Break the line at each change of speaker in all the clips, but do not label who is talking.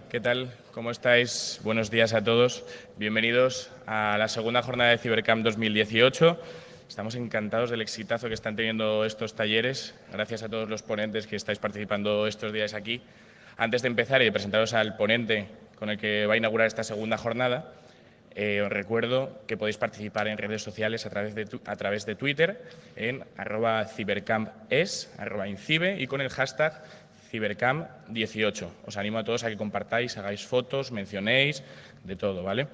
¿Qué tal? ¿Cómo estáis? Buenos días a todos. Bienvenidos a la segunda jornada de Cybercamp 2018. Estamos encantados del exitazo que están teniendo estos talleres. Gracias a todos los ponentes que estáis participando estos días aquí. Antes de empezar y de presentaros al ponente con el que va a inaugurar esta segunda jornada, os recuerdo que podéis participar en redes sociales a través de Twitter en @cybercampes, @incibe y con el hashtag Cybercamp18. Os animo a todos a que compartáis, hagáis fotos, mencionéis, de todo, ¿vale?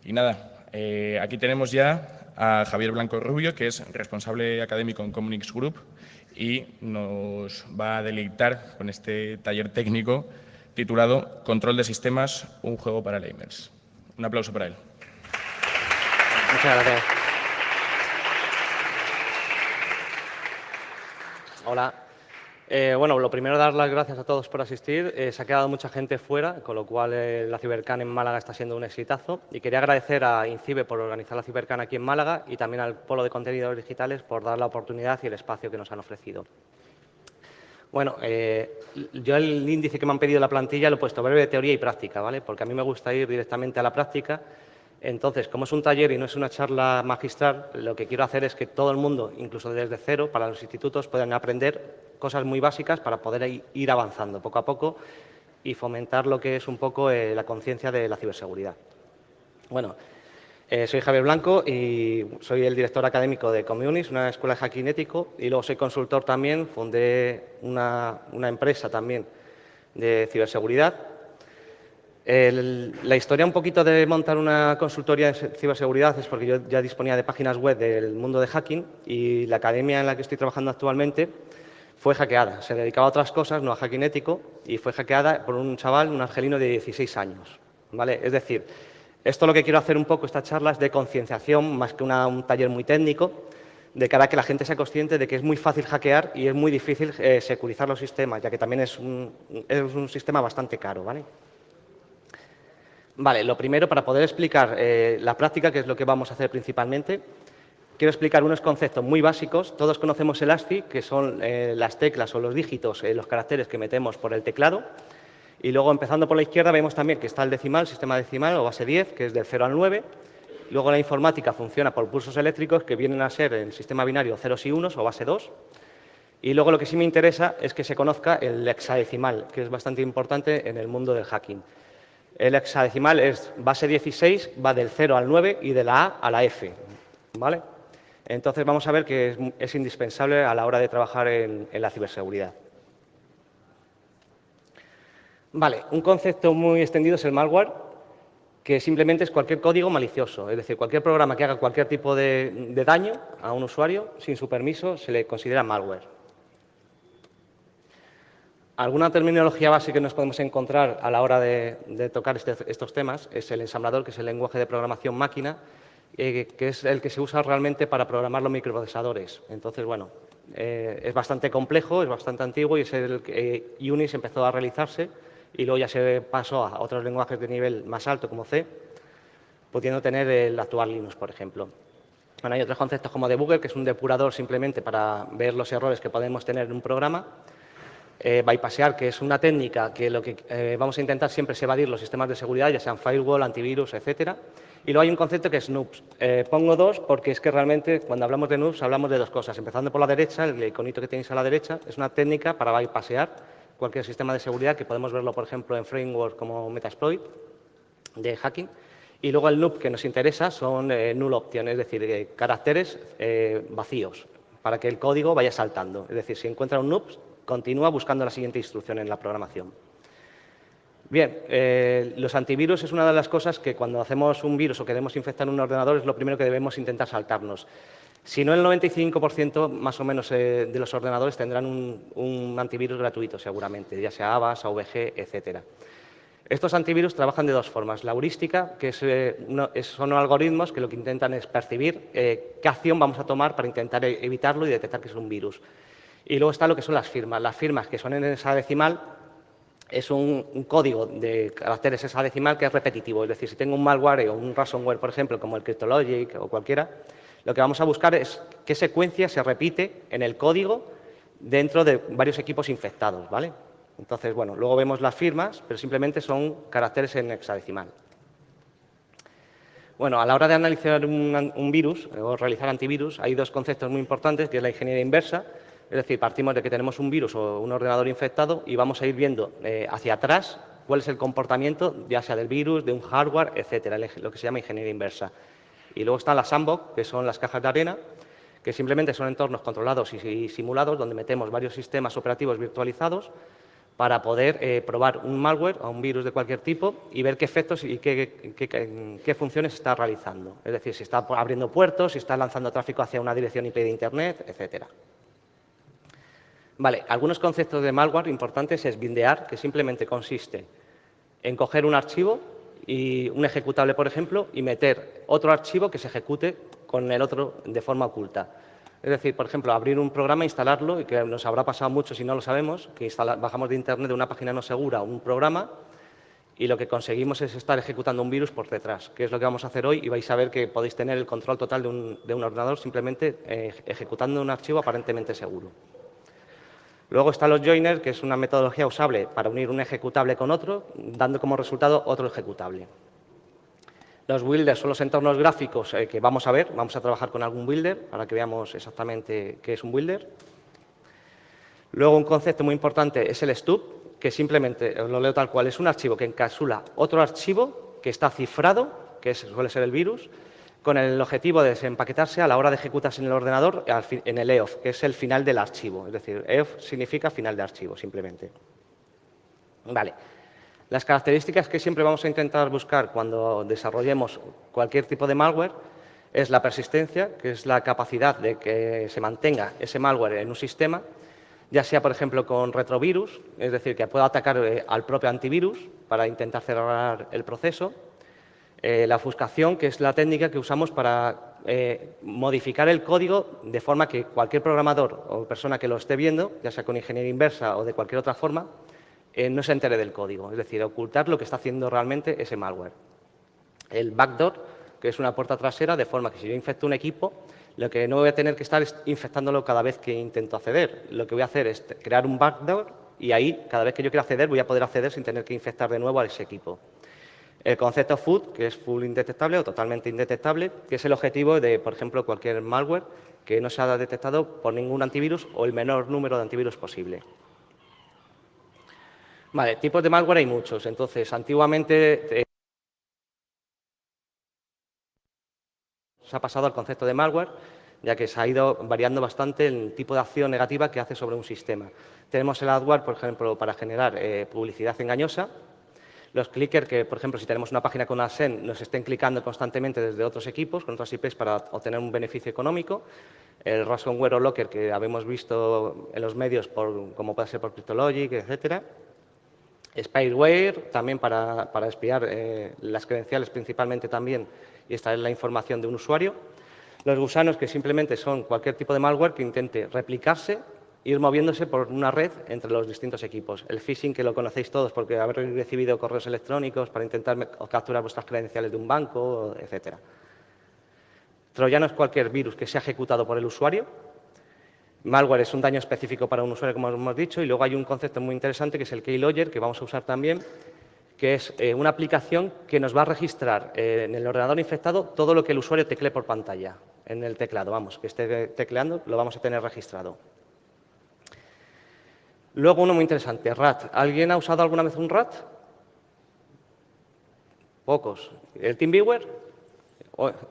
Y nada, aquí tenemos ya a Javier Blanco Rubio, que es responsable académico en Comunix Group y nos va a deleitar con este taller técnico titulado Control de sistemas, un juego para gamers. Un aplauso para él.
Muchas gracias. Hola. Bueno, lo primero, dar las gracias a todos por asistir. Se ha quedado mucha gente fuera, con lo cual la Cybercamp en Málaga está siendo un exitazo. Y quería agradecer a INCIBE por organizar la Cybercamp aquí en Málaga y también al Polo de Contenidos Digitales por dar la oportunidad y el espacio que nos han ofrecido. Bueno, yo el índice que me han pedido en la plantilla lo he puesto breve, teoría y práctica, ¿vale? Porque a mí me gusta ir directamente a la práctica. Entonces, como es un taller y no es una charla magistral, lo que quiero hacer es que todo el mundo, incluso desde cero, para los institutos, puedan aprender cosas muy básicas para poder ir avanzando poco a poco y fomentar lo que es un poco la conciencia de la ciberseguridad. Bueno, soy Javier Blanco y soy el director académico de Communis, una escuela de hacking ético, y luego soy consultor también, fundé una empresa también de ciberseguridad. La historia un poquito de montar una consultoría de ciberseguridad es porque yo ya disponía de páginas web del mundo de hacking y la academia en la que estoy trabajando actualmente fue hackeada. Se dedicaba a otras cosas, no a hacking ético, y fue hackeada por un chaval, un argelino de 16 años. ¿Vale? Es decir, esto lo que quiero hacer un poco, esta charla, es de concienciación más que un taller muy técnico, de cara a que la gente sea consciente de que es muy fácil hackear y es muy difícil securizar los sistemas, ya que también es un sistema bastante caro, ¿vale? Vale, lo primero, para poder explicar la práctica, que es lo que vamos a hacer principalmente, quiero explicar unos conceptos muy básicos. Todos conocemos el ASCII, que son las teclas o los dígitos, los caracteres que metemos por el teclado. Y luego, empezando por la izquierda, vemos también que está el decimal, sistema decimal o base 10, que es del 0 al 9. Luego la informática funciona por pulsos eléctricos, que vienen a ser el sistema binario ceros y unos o base 2. Y luego lo que sí me interesa es que se conozca el hexadecimal, que es bastante importante en el mundo del hacking. El hexadecimal es base 16, va del 0 al 9 y de la A a la F, ¿vale? Entonces vamos a ver que es indispensable a la hora de trabajar en la ciberseguridad. Vale, un concepto muy extendido es el malware, que simplemente es cualquier código malicioso, es decir, cualquier programa que haga cualquier tipo de daño a un usuario sin su permiso se le considera malware. Alguna terminología base que nos podemos encontrar a la hora de tocar estos temas es el ensamblador, que es el lenguaje de programación máquina, que es el que se usa realmente para programar los microprocesadores. Entonces, bueno, es bastante complejo, es bastante antiguo y es el que Unix empezó a realizarse y luego ya se pasó a otros lenguajes de nivel más alto como C, pudiendo tener el actual Linux, por ejemplo. Bueno, hay otros conceptos como debugger, que es un depurador simplemente para ver los errores que podemos tener en un programa. Bypassear, que es una técnica que lo que vamos a intentar siempre es evadir los sistemas de seguridad, ya sean firewall, antivirus, etcétera. Y luego hay un concepto que es noobs. Pongo dos porque es que realmente cuando hablamos de noobs hablamos de dos cosas. Empezando por la derecha, el iconito que tenéis a la derecha es una técnica para bypassear cualquier sistema de seguridad, que podemos verlo, por ejemplo, en frameworks como Metasploit de hacking. Y luego el noob que nos interesa son null option, es decir, caracteres vacíos, para que el código vaya saltando. Es decir, si encuentra un noob, continúa buscando la siguiente instrucción en la programación. Bien, los antivirus es una de las cosas que cuando hacemos un virus o queremos infectar un ordenador es lo primero que debemos intentar saltarnos. Si no, el 95% más o menos de los ordenadores tendrán un antivirus gratuito seguramente, ya sea Avast, AVG, etcétera. Estos antivirus trabajan de dos formas. La heurística, que son algoritmos que lo que intentan es percibir qué acción vamos a tomar para intentar evitarlo y detectar que es un virus. Y luego está lo que son las firmas. Las firmas, que son en hexadecimal, es un código de caracteres hexadecimal que es repetitivo. Es decir, si tengo un malware o un ransomware, por ejemplo, como el Cryptologic o cualquiera, lo que vamos a buscar es qué secuencia se repite en el código dentro de varios equipos infectados, ¿vale? Entonces, bueno, luego vemos las firmas, pero simplemente son caracteres en hexadecimal. Bueno, a la hora de analizar un virus o realizar antivirus, hay dos conceptos muy importantes, que es la ingeniería inversa. Es decir, partimos de que tenemos un virus o un ordenador infectado y vamos a ir viendo hacia atrás cuál es el comportamiento, ya sea del virus, de un hardware, etcétera, lo que se llama ingeniería inversa. Y luego están las sandbox, que son las cajas de arena, que simplemente son entornos controlados y simulados donde metemos varios sistemas operativos virtualizados para poder probar un malware o un virus de cualquier tipo y ver qué efectos y qué funciones está realizando. Es decir, si está abriendo puertos, si está lanzando tráfico hacia una dirección IP de Internet, etcétera. Vale, algunos conceptos de malware importantes es bindear, que simplemente consiste en coger un archivo y un ejecutable, por ejemplo, y meter otro archivo que se ejecute con el otro de forma oculta. Es decir, por ejemplo, abrir un programa, instalarlo, y que nos habrá pasado mucho si no lo sabemos, que bajamos de Internet de una página no segura un programa y lo que conseguimos es estar ejecutando un virus por detrás, que es lo que vamos a hacer hoy y vais a ver que podéis tener el control total de un ordenador simplemente ejecutando un archivo aparentemente seguro. Luego están los joiners, que es una metodología usable para unir un ejecutable con otro, dando como resultado otro ejecutable. Los builders son los entornos gráficos que vamos a ver. Vamos a trabajar con algún builder para que veamos exactamente qué es un builder. Luego, un concepto muy importante es el stub, que simplemente, os lo leo tal cual, es un archivo que encapsula otro archivo que está cifrado, que suele ser el virus, con el objetivo de desempaquetarse a la hora de ejecutarse en el ordenador en el EOF, que es el final del archivo. Es decir, EOF significa final de archivo, simplemente. Vale. Las características que siempre vamos a intentar buscar cuando desarrollemos cualquier tipo de malware es la persistencia, que es la capacidad de que se mantenga ese malware en un sistema, ya sea, por ejemplo, con retrovirus, es decir, que pueda atacar al propio antivirus para intentar cerrar el proceso. La ofuscación, que es la técnica que usamos para modificar el código de forma que cualquier programador o persona que lo esté viendo, ya sea con ingeniería inversa o de cualquier otra forma, no se entere del código, es decir, ocultar lo que está haciendo realmente ese malware. El backdoor, que es una puerta trasera, de forma que si yo infecto un equipo, lo que no voy a tener que estar es infectándolo cada vez que intento acceder. Lo que voy a hacer es crear un backdoor y ahí, cada vez que yo quiera acceder, voy a poder acceder sin tener que infectar de nuevo a ese equipo. El concepto FUD, que es full indetectable o totalmente indetectable, que es el objetivo de, por ejemplo, cualquier malware que no sea detectado por ningún antivirus o el menor número de antivirus posible. Vale, tipos de malware hay muchos. Entonces, antiguamente se ha pasado al concepto de malware, ya que se ha ido variando bastante el tipo de acción negativa que hace sobre un sistema. Tenemos el adware, por ejemplo, para generar publicidad engañosa. Los clickers, que, por ejemplo, si tenemos una página con AdSense, nos estén clicando constantemente desde otros equipos, con otras IPs, para obtener un beneficio económico. El ransomware o locker, que habemos visto en los medios, como puede ser por Cryptologic, etcétera. Spyware, también para espiar las credenciales principalmente también y extraer la información de un usuario. Los gusanos, que simplemente son cualquier tipo de malware que intente replicarse, ir moviéndose por una red entre los distintos equipos. El phishing, que lo conocéis todos porque habréis recibido correos electrónicos para intentar capturar vuestras credenciales de un banco, etcétera. Troyano es cualquier virus que sea ejecutado por el usuario. Malware es un daño específico para un usuario, como hemos dicho, y luego hay un concepto muy interesante que es el keylogger, que vamos a usar también, que es una aplicación que nos va a registrar en el ordenador infectado todo lo que el usuario teclee por pantalla, en el teclado, vamos, que esté tecleando, lo vamos a tener registrado. Luego uno muy interesante, RAT. ¿Alguien ha usado alguna vez un RAT? Pocos. ¿El TeamViewer?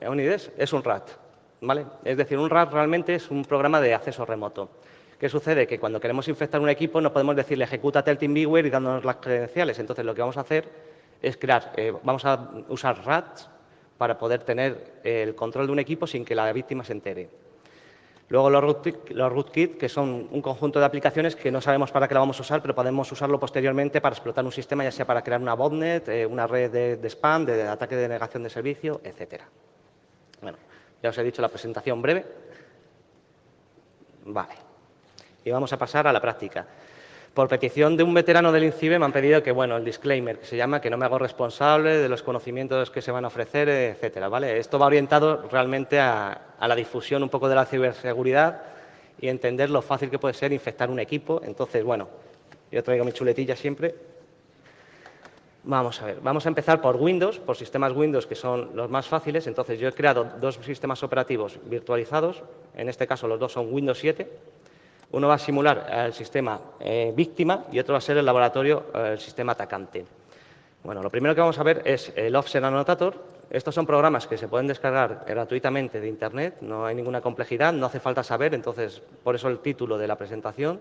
Onides es un RAT. ¿Vale? Es decir, un RAT realmente es un programa de acceso remoto. ¿Qué sucede? Que cuando queremos infectar un equipo no podemos decirle ejecútate el TeamViewer y dándonos las credenciales. Entonces, lo que vamos a hacer es vamos a usar RATs para poder tener el control de un equipo sin que la víctima se entere. Luego los rootkit, que son un conjunto de aplicaciones que no sabemos para qué la vamos a usar, pero podemos usarlo posteriormente para explotar un sistema, ya sea para crear una botnet, una red de spam, de ataque de negación de servicio, etcétera. Bueno. Ya os he dicho la presentación breve. Vale. Y vamos a pasar a la práctica. Por petición de un veterano del INCIBE me han pedido que, bueno, el disclaimer, que se llama que no me hago responsable de los conocimientos que se van a ofrecer, etcétera, ¿vale? Esto va orientado realmente a la difusión un poco de la ciberseguridad y entender lo fácil que puede ser infectar un equipo. Entonces, bueno, Yo traigo mi chuletilla siempre. Vamos a ver, vamos a empezar por Windows, por sistemas Windows que son los más fáciles. Entonces, yo he creado dos sistemas operativos virtualizados, en este caso los dos son Windows 7. Uno va a simular el sistema víctima y otro va a ser el laboratorio, el sistema atacante. Bueno, lo primero que vamos a ver es el Offset Annotator. Estos son programas que se pueden descargar gratuitamente de Internet, no hay ninguna complejidad, no hace falta saber, entonces, por eso el título de la presentación,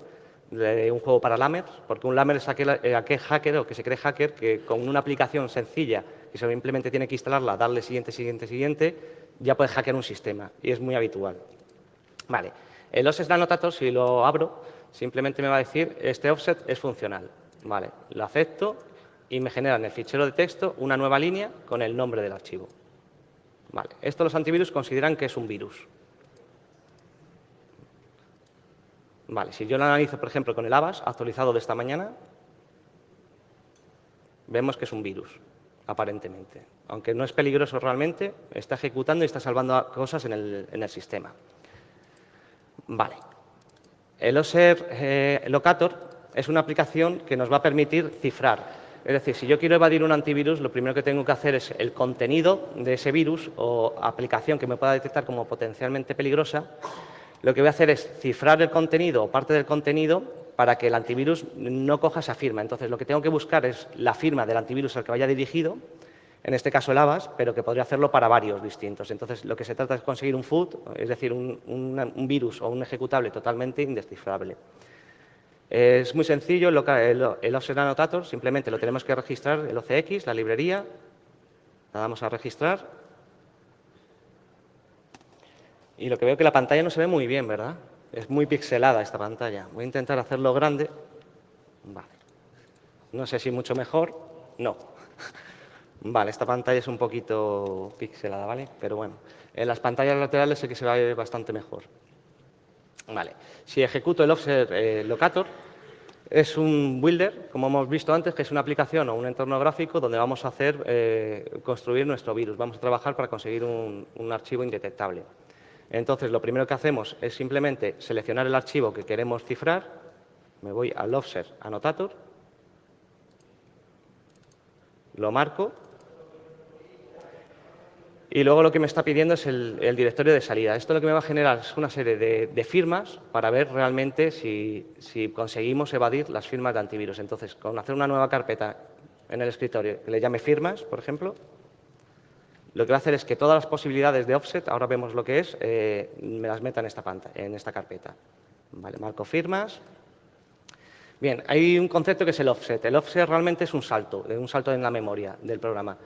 de un juego para lammers, porque un lammer es aquel hacker o que se cree hacker que con una aplicación sencilla que simplemente tiene que instalarla, darle siguiente, siguiente, siguiente, ya puede hackear un sistema y es muy habitual. Vale, el Offset Annotator, si lo abro, simplemente me va a decir este offset es funcional. Vale, lo acepto y me genera en el fichero de texto una nueva línea con el nombre del archivo. Vale, esto los antivirus consideran que es un virus. Vale, si yo lo analizo, por ejemplo, con el Avast actualizado de esta mañana, vemos que es un virus, aparentemente. Aunque no es peligroso realmente, está ejecutando y está salvando cosas en el sistema. Vale. El Offset Locator es una aplicación que nos va a permitir cifrar. Es decir, si yo quiero evadir un antivirus, lo primero que tengo que hacer es el contenido de ese virus o aplicación que me pueda detectar como potencialmente peligrosa. Lo que voy a hacer es cifrar el contenido o parte del contenido para que el antivirus no coja esa firma. Entonces, lo que tengo que buscar es la firma del antivirus al que vaya dirigido, en este caso el Avast, pero que podría hacerlo para varios distintos. Entonces, lo que se trata es conseguir un FUD, es decir, un virus o un ejecutable totalmente indescifrable. Es muy sencillo, el Offset Annotator, simplemente lo tenemos que registrar, el OCX, la librería, la damos a registrar. Y lo que veo es que la pantalla no se ve muy bien, ¿verdad? Es muy pixelada esta pantalla. Voy a intentar hacerlo grande. Vale. No sé si mucho mejor. No. Vale, esta pantalla es un poquito pixelada, ¿vale? Pero bueno, en las pantallas laterales sé que se va a ver bastante mejor. Vale. Si ejecuto el Offset Locator, es un builder, como hemos visto antes, que es una aplicación o un entorno gráfico donde vamos a construir nuestro virus. Vamos a trabajar para conseguir un archivo indetectable. Entonces, lo primero que hacemos es simplemente seleccionar el archivo que queremos cifrar. Me voy al Offset Annotator, lo marco y luego lo que me está pidiendo es el directorio de salida. Esto lo que me va a generar es una serie de firmas para ver realmente si conseguimos evadir las firmas de antivirus. Entonces, con hacer una nueva carpeta en el escritorio que le llame firmas, por ejemplo, lo que va a hacer es que todas las posibilidades de offset, ahora vemos lo que es, me las meta en esta carpeta. Vale, marco firmas. Bien, hay un concepto que es el offset. El offset realmente es un salto en la memoria del programa.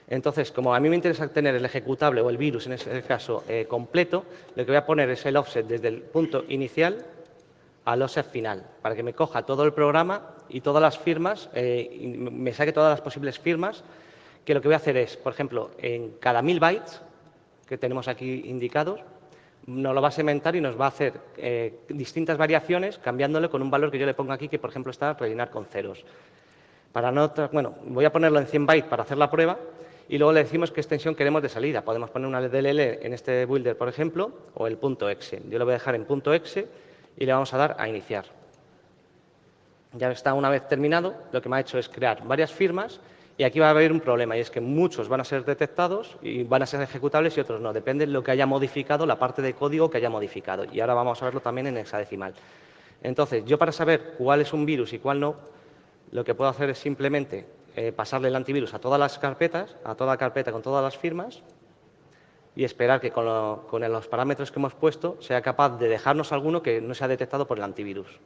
Entonces, como a mí me interesa tener el ejecutable o el virus, en ese caso, completo, lo que voy a poner es el offset desde el punto inicial al offset final, para que me coja todo el programa y todas las firmas, y me saque todas las posibles firmas, que lo que voy a hacer es, por ejemplo, en cada 1000 bytes que tenemos aquí indicados, nos lo va a segmentar y nos va a hacer distintas variaciones, cambiándole con un valor que yo le pongo aquí, que por ejemplo está rellenar con ceros. Bueno, voy a ponerlo en 100 bytes para hacer la prueba y luego le decimos qué extensión queremos de salida. Podemos poner una DLL en este builder, por ejemplo, o el .exe. Yo lo voy a dejar en .exe y le vamos a dar a iniciar. Ya está, una vez terminado, lo que me ha hecho es crear varias firmas. Y aquí va a haber un problema, y es que muchos van a ser detectados y van a ser ejecutables y otros no. Depende de lo que haya modificado, la parte de código que haya modificado. Y ahora vamos a verlo también en hexadecimal. Entonces, yo para saber cuál es un virus y cuál no, lo que puedo hacer es simplemente pasarle el antivirus a todas las carpetas, a toda carpeta con todas las firmas, y esperar que con los parámetros que hemos puesto sea capaz de dejarnos alguno que no sea detectado por el antivirus.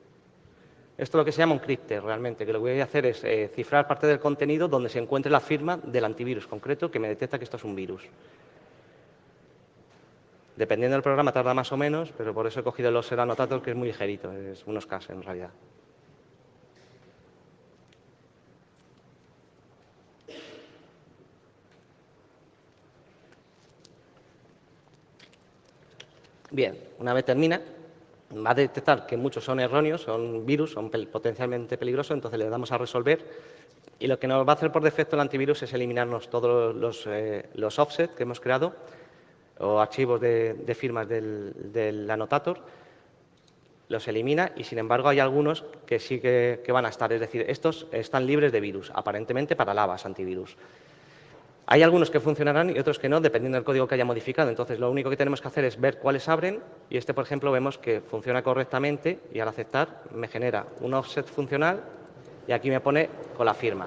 Esto es lo que se llama un crypter, realmente, que lo que voy a hacer es cifrar parte del contenido donde se encuentre la firma del antivirus concreto que me detecta que esto es un virus. Dependiendo del programa tarda más o menos, pero por eso he cogido el Offset Annotator, que es muy ligerito, es unos K en realidad. Bien, una vez termina, va a detectar que muchos son erróneos, son virus, son potencialmente peligrosos, entonces le damos a resolver y lo que nos va a hacer por defecto el antivirus es eliminarnos todos los offsets que hemos creado o archivos de firmas del annotator los elimina y, sin embargo, hay algunos que sí que van a estar. Es decir, estos están libres de virus, aparentemente para Avast Antivirus. Hay algunos que funcionarán y otros que no, dependiendo del código que haya modificado. Entonces, lo único que tenemos que hacer es ver cuáles abren y por ejemplo, vemos que funciona correctamente y al aceptar me genera un offset funcional y aquí me pone con la firma.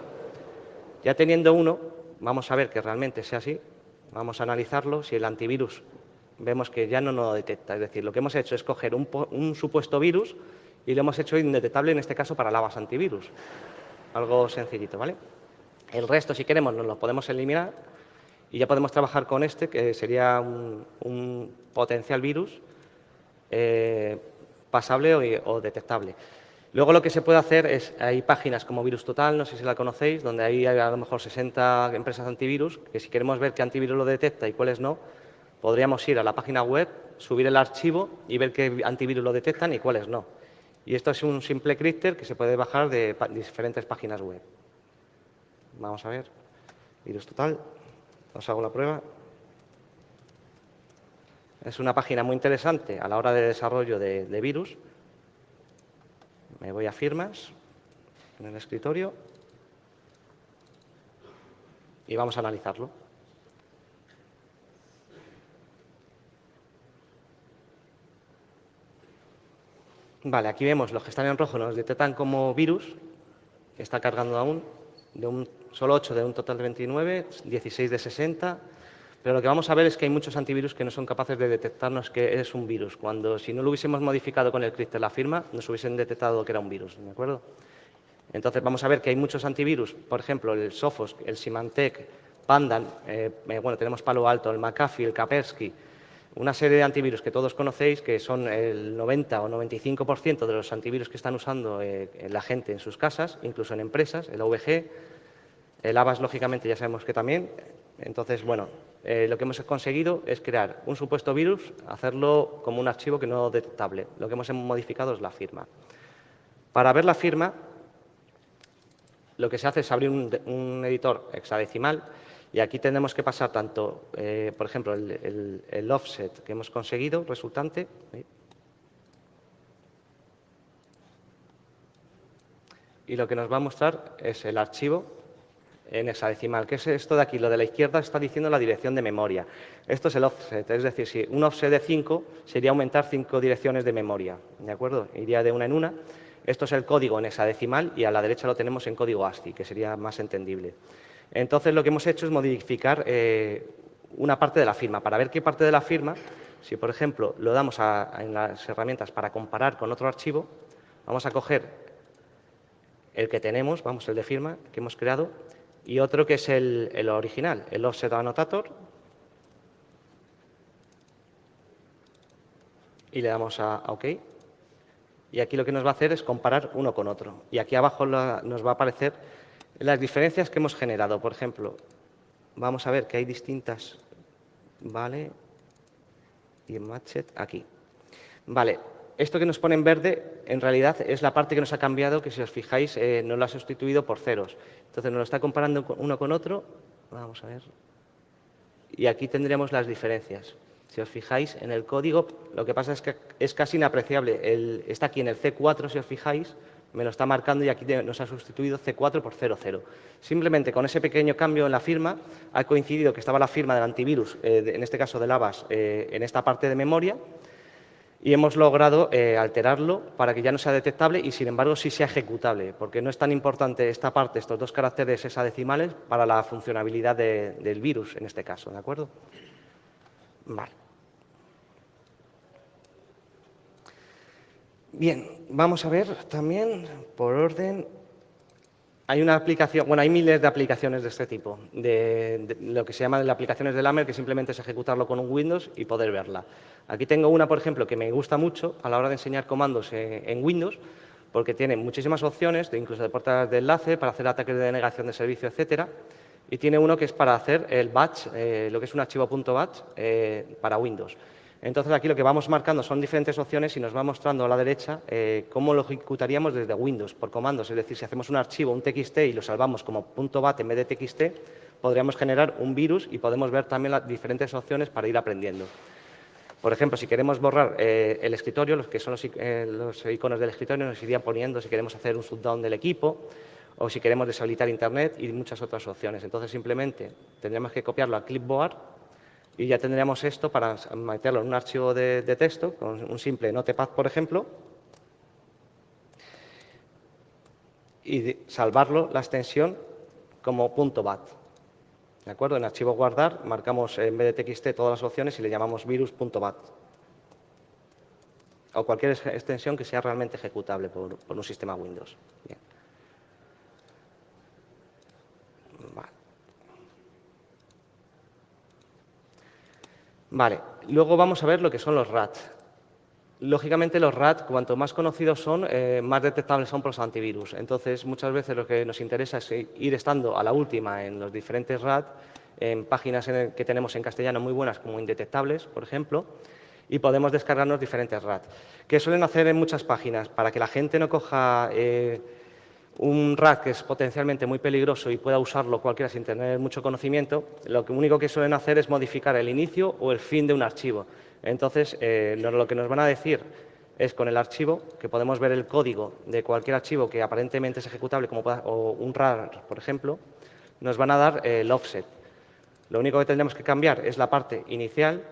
Ya teniendo uno, vamos a ver que realmente sea así. Vamos a analizarlo. Si el antivirus vemos que ya no lo detecta. Es decir, lo que hemos hecho es coger un supuesto virus y lo hemos hecho indetectable, en este caso, para el Avast Antivirus. Algo sencillito, ¿vale? El resto, si queremos, nos lo podemos eliminar y ya podemos trabajar con este, que sería un potencial virus pasable o detectable. Luego lo que se puede hacer es, hay páginas como Virus Total, no sé si la conocéis, donde hay a lo mejor 60 empresas antivirus, que si queremos ver qué antivirus lo detecta y cuáles no, podríamos ir a la página web, subir el archivo y ver qué antivirus lo detectan y cuáles no. Y esto es un simple crípter que se puede bajar de diferentes páginas web. Vamos a ver, Virus Total, os hago la prueba. Es una página muy interesante a la hora de desarrollo de virus. Me voy a firmas, en el escritorio, y vamos a analizarlo. Vale, aquí vemos los que están en rojo nos detectan como virus, que está cargando aún, solo 8 de un total de 29, 16 de 60, pero lo que vamos a ver es que hay muchos antivirus que no son capaces de detectarnos que es un virus, cuando si no lo hubiésemos modificado con el crípter la firma, nos hubiesen detectado que era un virus, ¿de acuerdo? Entonces vamos a ver que hay muchos antivirus, por ejemplo, el Sophos, el Symantec, Pandan, bueno, tenemos Palo Alto, el McAfee, el Kaspersky, una serie de antivirus que todos conocéis, que son el 90 o 95% de los antivirus que están usando la gente en sus casas, incluso en empresas, el OVG, el Avast, lógicamente, ya sabemos que también. Entonces, bueno, lo que hemos conseguido es crear un supuesto virus, hacerlo como un archivo que no detectable. Lo que hemos modificado es la firma. Para ver la firma, lo que se hace es abrir un editor hexadecimal y aquí tenemos que pasar tanto, por ejemplo, el offset que hemos conseguido resultante. Y lo que nos va a mostrar es el archivo en hexadecimal. ¿Qué es esto de aquí? Lo de la izquierda está diciendo la dirección de memoria. Esto es el offset, es decir, si un offset de 5 sería aumentar 5 direcciones de memoria, ¿de acuerdo? Iría de una en una. Esto es el código en hexadecimal y a la derecha lo tenemos en código ASCII, que sería más entendible. Entonces, lo que hemos hecho es modificar una parte de la firma. Para ver qué parte de la firma, si por ejemplo lo damos en las herramientas para comparar con otro archivo, vamos a coger el que tenemos, el de firma que hemos creado, y otro que es el original, el offset annotator, y le damos a OK. Y aquí lo que nos va a hacer es comparar uno con otro. Y aquí abajo nos va a aparecer las diferencias que hemos generado. Por ejemplo, vamos a ver que hay distintas, ¿vale? Y en Matchet, aquí. Vale, esto que nos pone en verde, en realidad es la parte que nos ha cambiado, que si os fijáis, nos lo ha sustituido por ceros. Entonces nos lo está comparando uno con otro. Vamos a ver. Y aquí tendríamos las diferencias. Si os fijáis en el código, lo que pasa es que es casi inapreciable. Está aquí en el C4, si os fijáis, me lo está marcando y aquí nos ha sustituido C4 por 00. Simplemente con ese pequeño cambio en la firma ha coincidido que estaba la firma del antivirus, en este caso del Avast, en esta parte de memoria, y hemos logrado alterarlo para que ya no sea detectable y, sin embargo, sí sea ejecutable, porque no es tan importante esta parte, estos dos caracteres hexadecimales, para la funcionabilidad del virus, en este caso, ¿de acuerdo? Vale. Bien, vamos a ver también, por orden, hay una aplicación, bueno, hay miles de aplicaciones de este tipo, de lo que se llama de aplicaciones de Lamer, que simplemente es ejecutarlo con un Windows y poder verla. Aquí tengo una, por ejemplo, que me gusta mucho a la hora de enseñar comandos en Windows, porque tiene muchísimas opciones, incluso de puertas de enlace, para hacer ataques de denegación de servicio, etcétera. Y tiene uno que es para hacer el batch, lo que es un archivo .batch para Windows. Entonces, aquí lo que vamos marcando son diferentes opciones y nos va mostrando a la derecha cómo lo ejecutaríamos desde Windows, por comandos. Es decir, si hacemos un archivo, un TXT, y lo salvamos como .bat en vez de TXT, podríamos generar un virus y podemos ver también las diferentes opciones para ir aprendiendo. Por ejemplo, si queremos borrar el escritorio, los que son los iconos del escritorio, nos irían poniendo si queremos hacer un shutdown del equipo o si queremos deshabilitar Internet y muchas otras opciones. Entonces, simplemente tendremos que copiarlo a clipboard y ya tendríamos esto para meterlo en un archivo de texto con un simple notepad, por ejemplo, y salvarlo la extensión como .bat. ¿De acuerdo? En archivo guardar marcamos en vez de txt todas las opciones y le llamamos virus.bat. O cualquier extensión que sea realmente ejecutable por un sistema Windows. Bien. Vale, luego vamos a ver lo que son los RAT. Lógicamente, los RAT, cuanto más conocidos son, más detectables son por los antivirus. Entonces, muchas veces lo que nos interesa es ir estando a la última en los diferentes RAT, en páginas que tenemos en castellano muy buenas, como Indetectables, por ejemplo, y podemos descargarnos diferentes RAT. ¿Qué suelen hacer en muchas páginas? Para que la gente no coja un RAT que es potencialmente muy peligroso y pueda usarlo cualquiera sin tener mucho conocimiento, lo único que suelen hacer es modificar el inicio o el fin de un archivo. Entonces, lo que nos van a decir es con el archivo, que podemos ver el código de cualquier archivo que aparentemente es ejecutable, o un RAR, por ejemplo, nos van a dar el offset. Lo único que tendremos que cambiar es la parte inicial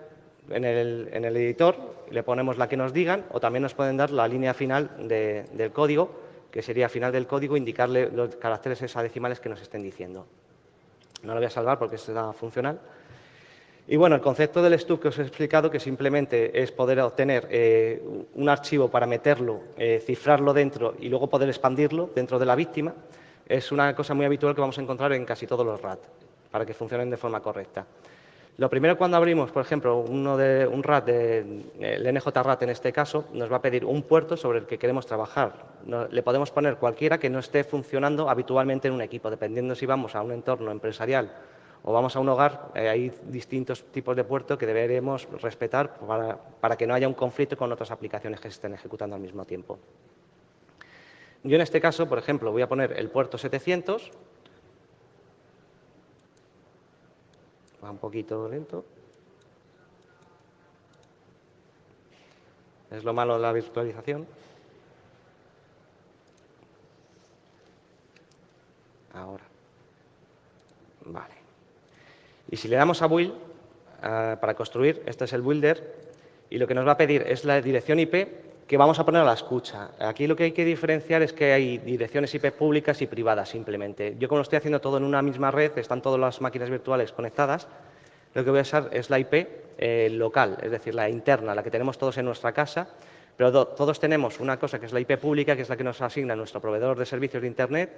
en el editor, le ponemos la que nos digan, o también nos pueden dar la línea final del código, que sería al final del código indicarle los caracteres hexadecimales que nos estén diciendo. No lo voy a salvar porque está funcional. Y bueno, el concepto del stub que os he explicado, que simplemente es poder obtener un archivo para meterlo, cifrarlo dentro y luego poder expandirlo dentro de la víctima, es una cosa muy habitual que vamos a encontrar en casi todos los RAT, para que funcionen de forma correcta. Lo primero, cuando abrimos, por ejemplo, un RAT, el NJRAT en este caso, nos va a pedir un puerto sobre el que queremos trabajar. Le podemos poner cualquiera que no esté funcionando habitualmente en un equipo, dependiendo si vamos a un entorno empresarial o vamos a un hogar. Hay distintos tipos de puertos que deberemos respetar para que no haya un conflicto con otras aplicaciones que se estén ejecutando al mismo tiempo. Yo en este caso, por ejemplo, voy a poner el puerto 700. Va un poquito lento. Es lo malo de la virtualización. Ahora. Vale. Y si le damos a Build, para construir, este es el Builder, y lo que nos va a pedir es la dirección IP que vamos a poner a la escucha. Aquí lo que hay que diferenciar es que hay direcciones IP públicas y privadas simplemente. Yo, como lo estoy haciendo todo en una misma red, están todas las máquinas virtuales conectadas, lo que voy a usar es la IP local, es decir, la interna, la que tenemos todos en nuestra casa, pero todos tenemos una cosa que es la IP pública, que es la que nos asigna nuestro proveedor de servicios de Internet,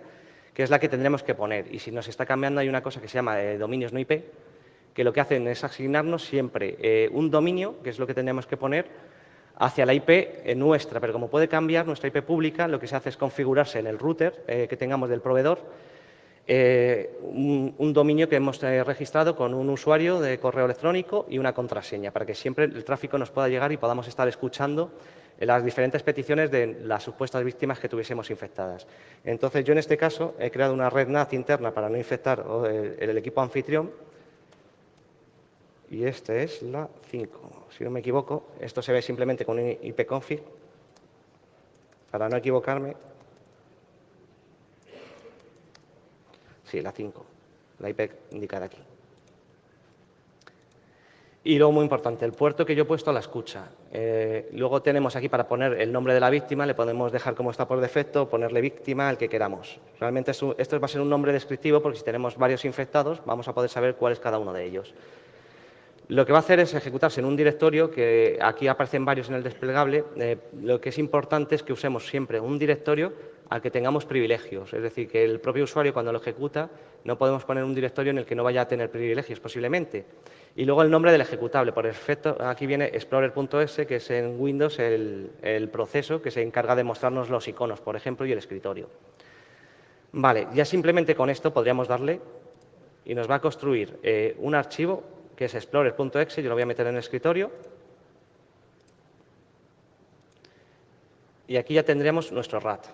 que es la que tendremos que poner. Y si nos está cambiando, hay una cosa que se llama dominios no IP, que lo que hacen es asignarnos siempre un dominio, que es lo que tendríamos que poner, hacia la IP nuestra. Pero como puede cambiar nuestra IP pública, lo que se hace es configurarse en el router que tengamos del proveedor un dominio que hemos registrado con un usuario de correo electrónico y una contraseña, para que siempre el tráfico nos pueda llegar y podamos estar escuchando las diferentes peticiones de las supuestas víctimas que tuviésemos infectadas. Entonces, yo en este caso he creado una red NAT interna para no infectar el equipo anfitrión, y este es la 5. Si no me equivoco, esto se ve simplemente con un ipconfig, para no equivocarme. Sí, la 5, la IP indicada aquí. Y luego, muy importante, el puerto que yo he puesto a la escucha. Luego tenemos aquí para poner el nombre de la víctima, le podemos dejar como está por defecto, ponerle víctima, el que queramos. Realmente esto va a ser un nombre descriptivo porque si tenemos varios infectados vamos a poder saber cuál es cada uno de ellos. Lo que va a hacer es ejecutarse en un directorio, que aquí aparecen varios en el desplegable. Lo que es importante es que usemos siempre un directorio al que tengamos privilegios. Es decir, que el propio usuario, cuando lo ejecuta, no podemos poner un directorio en el que no vaya a tener privilegios posiblemente. Y luego el nombre del ejecutable. Por defecto, aquí viene explorer.exe, que es en Windows el proceso que se encarga de mostrarnos los iconos, por ejemplo, y el escritorio. Vale, ya simplemente con esto podríamos darle y nos va a construir un archivo que es explorer.exe, yo lo voy a meter en el escritorio. Y aquí ya tendríamos nuestro RAT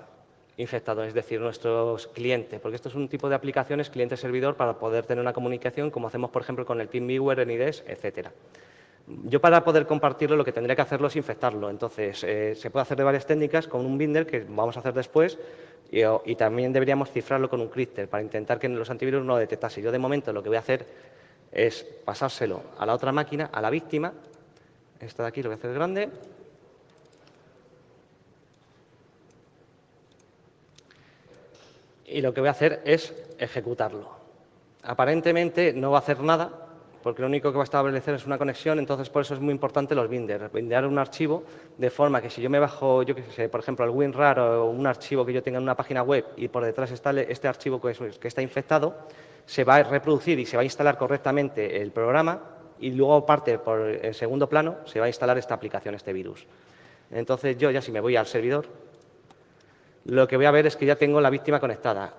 infectado, es decir, nuestros clientes, porque esto es un tipo de aplicaciones cliente-servidor para poder tener una comunicación, como hacemos, por ejemplo, con el TeamViewer en IDES, etcétera. Yo para poder compartirlo lo que tendría que hacerlo es infectarlo. Entonces, se puede hacer de varias técnicas con un binder que vamos a hacer después y también deberíamos cifrarlo con un crypter para intentar que los antivirus no lo detectasen. Yo de momento lo que voy a hacer es pasárselo a la otra máquina, a la víctima. Esta de aquí lo voy a hacer grande. Y lo que voy a hacer es ejecutarlo. Aparentemente no va a hacer nada, porque lo único que va a establecer es una conexión, entonces por eso es muy importante los binders. Bindear un archivo de forma que si yo me bajo, yo qué sé, por ejemplo, el WinRAR o un archivo que yo tenga en una página web y por detrás está este archivo que está infectado, se va a reproducir y se va a instalar correctamente el programa y luego parte por en segundo plano se va a instalar esta aplicación, este virus. Entonces yo ya si me voy al servidor, lo que voy a ver es que ya tengo la víctima conectada.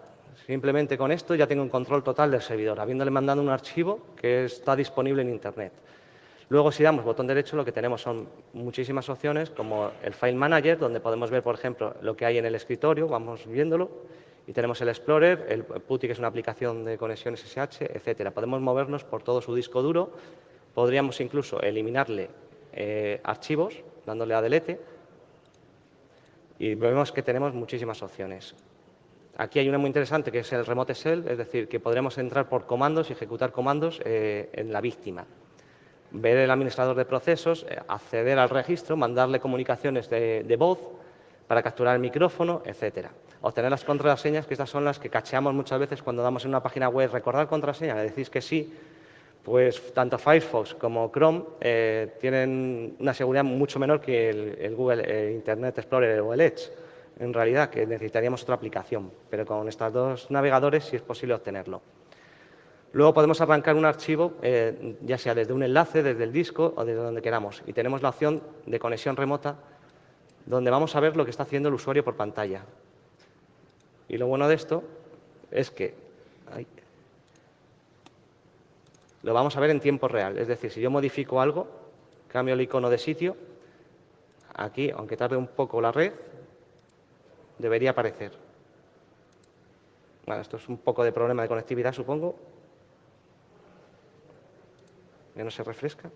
Simplemente con esto ya tengo un control total del servidor, habiéndole mandado un archivo que está disponible en Internet. Luego, si damos botón derecho, lo que tenemos son muchísimas opciones, como el File Manager, donde podemos ver, por ejemplo, lo que hay en el escritorio, vamos viéndolo, y tenemos el Explorer, el PuTTY, que es una aplicación de conexión SSH, etcétera. Podemos movernos por todo su disco duro, podríamos incluso eliminarle archivos, dándole a Delete, y vemos que tenemos muchísimas opciones. Aquí hay una muy interesante que es el Remote Shell, es decir, que podremos entrar por comandos y ejecutar comandos en la víctima. Ver el administrador de procesos, acceder al registro, mandarle comunicaciones de voz para capturar el micrófono, etcétera. Obtener las contraseñas, que estas son las que cacheamos muchas veces cuando damos en una página web recordar contraseña, le decís que sí, pues tanto Firefox como Chrome tienen una seguridad mucho menor que el Google Internet Explorer o el Edge, en realidad, que necesitaríamos otra aplicación, pero con estos dos navegadores sí es posible obtenerlo. Luego podemos arrancar un archivo, ya sea desde un enlace, desde el disco o desde donde queramos, y tenemos la opción de conexión remota, donde vamos a ver lo que está haciendo el usuario por pantalla. Y lo bueno de esto es que lo vamos a ver en tiempo real. Es decir, si yo modifico algo, cambio el icono de sitio, aquí, aunque tarde un poco la red, debería aparecer. Bueno, esto es un poco de problema de conectividad, supongo. Ya no se refresca.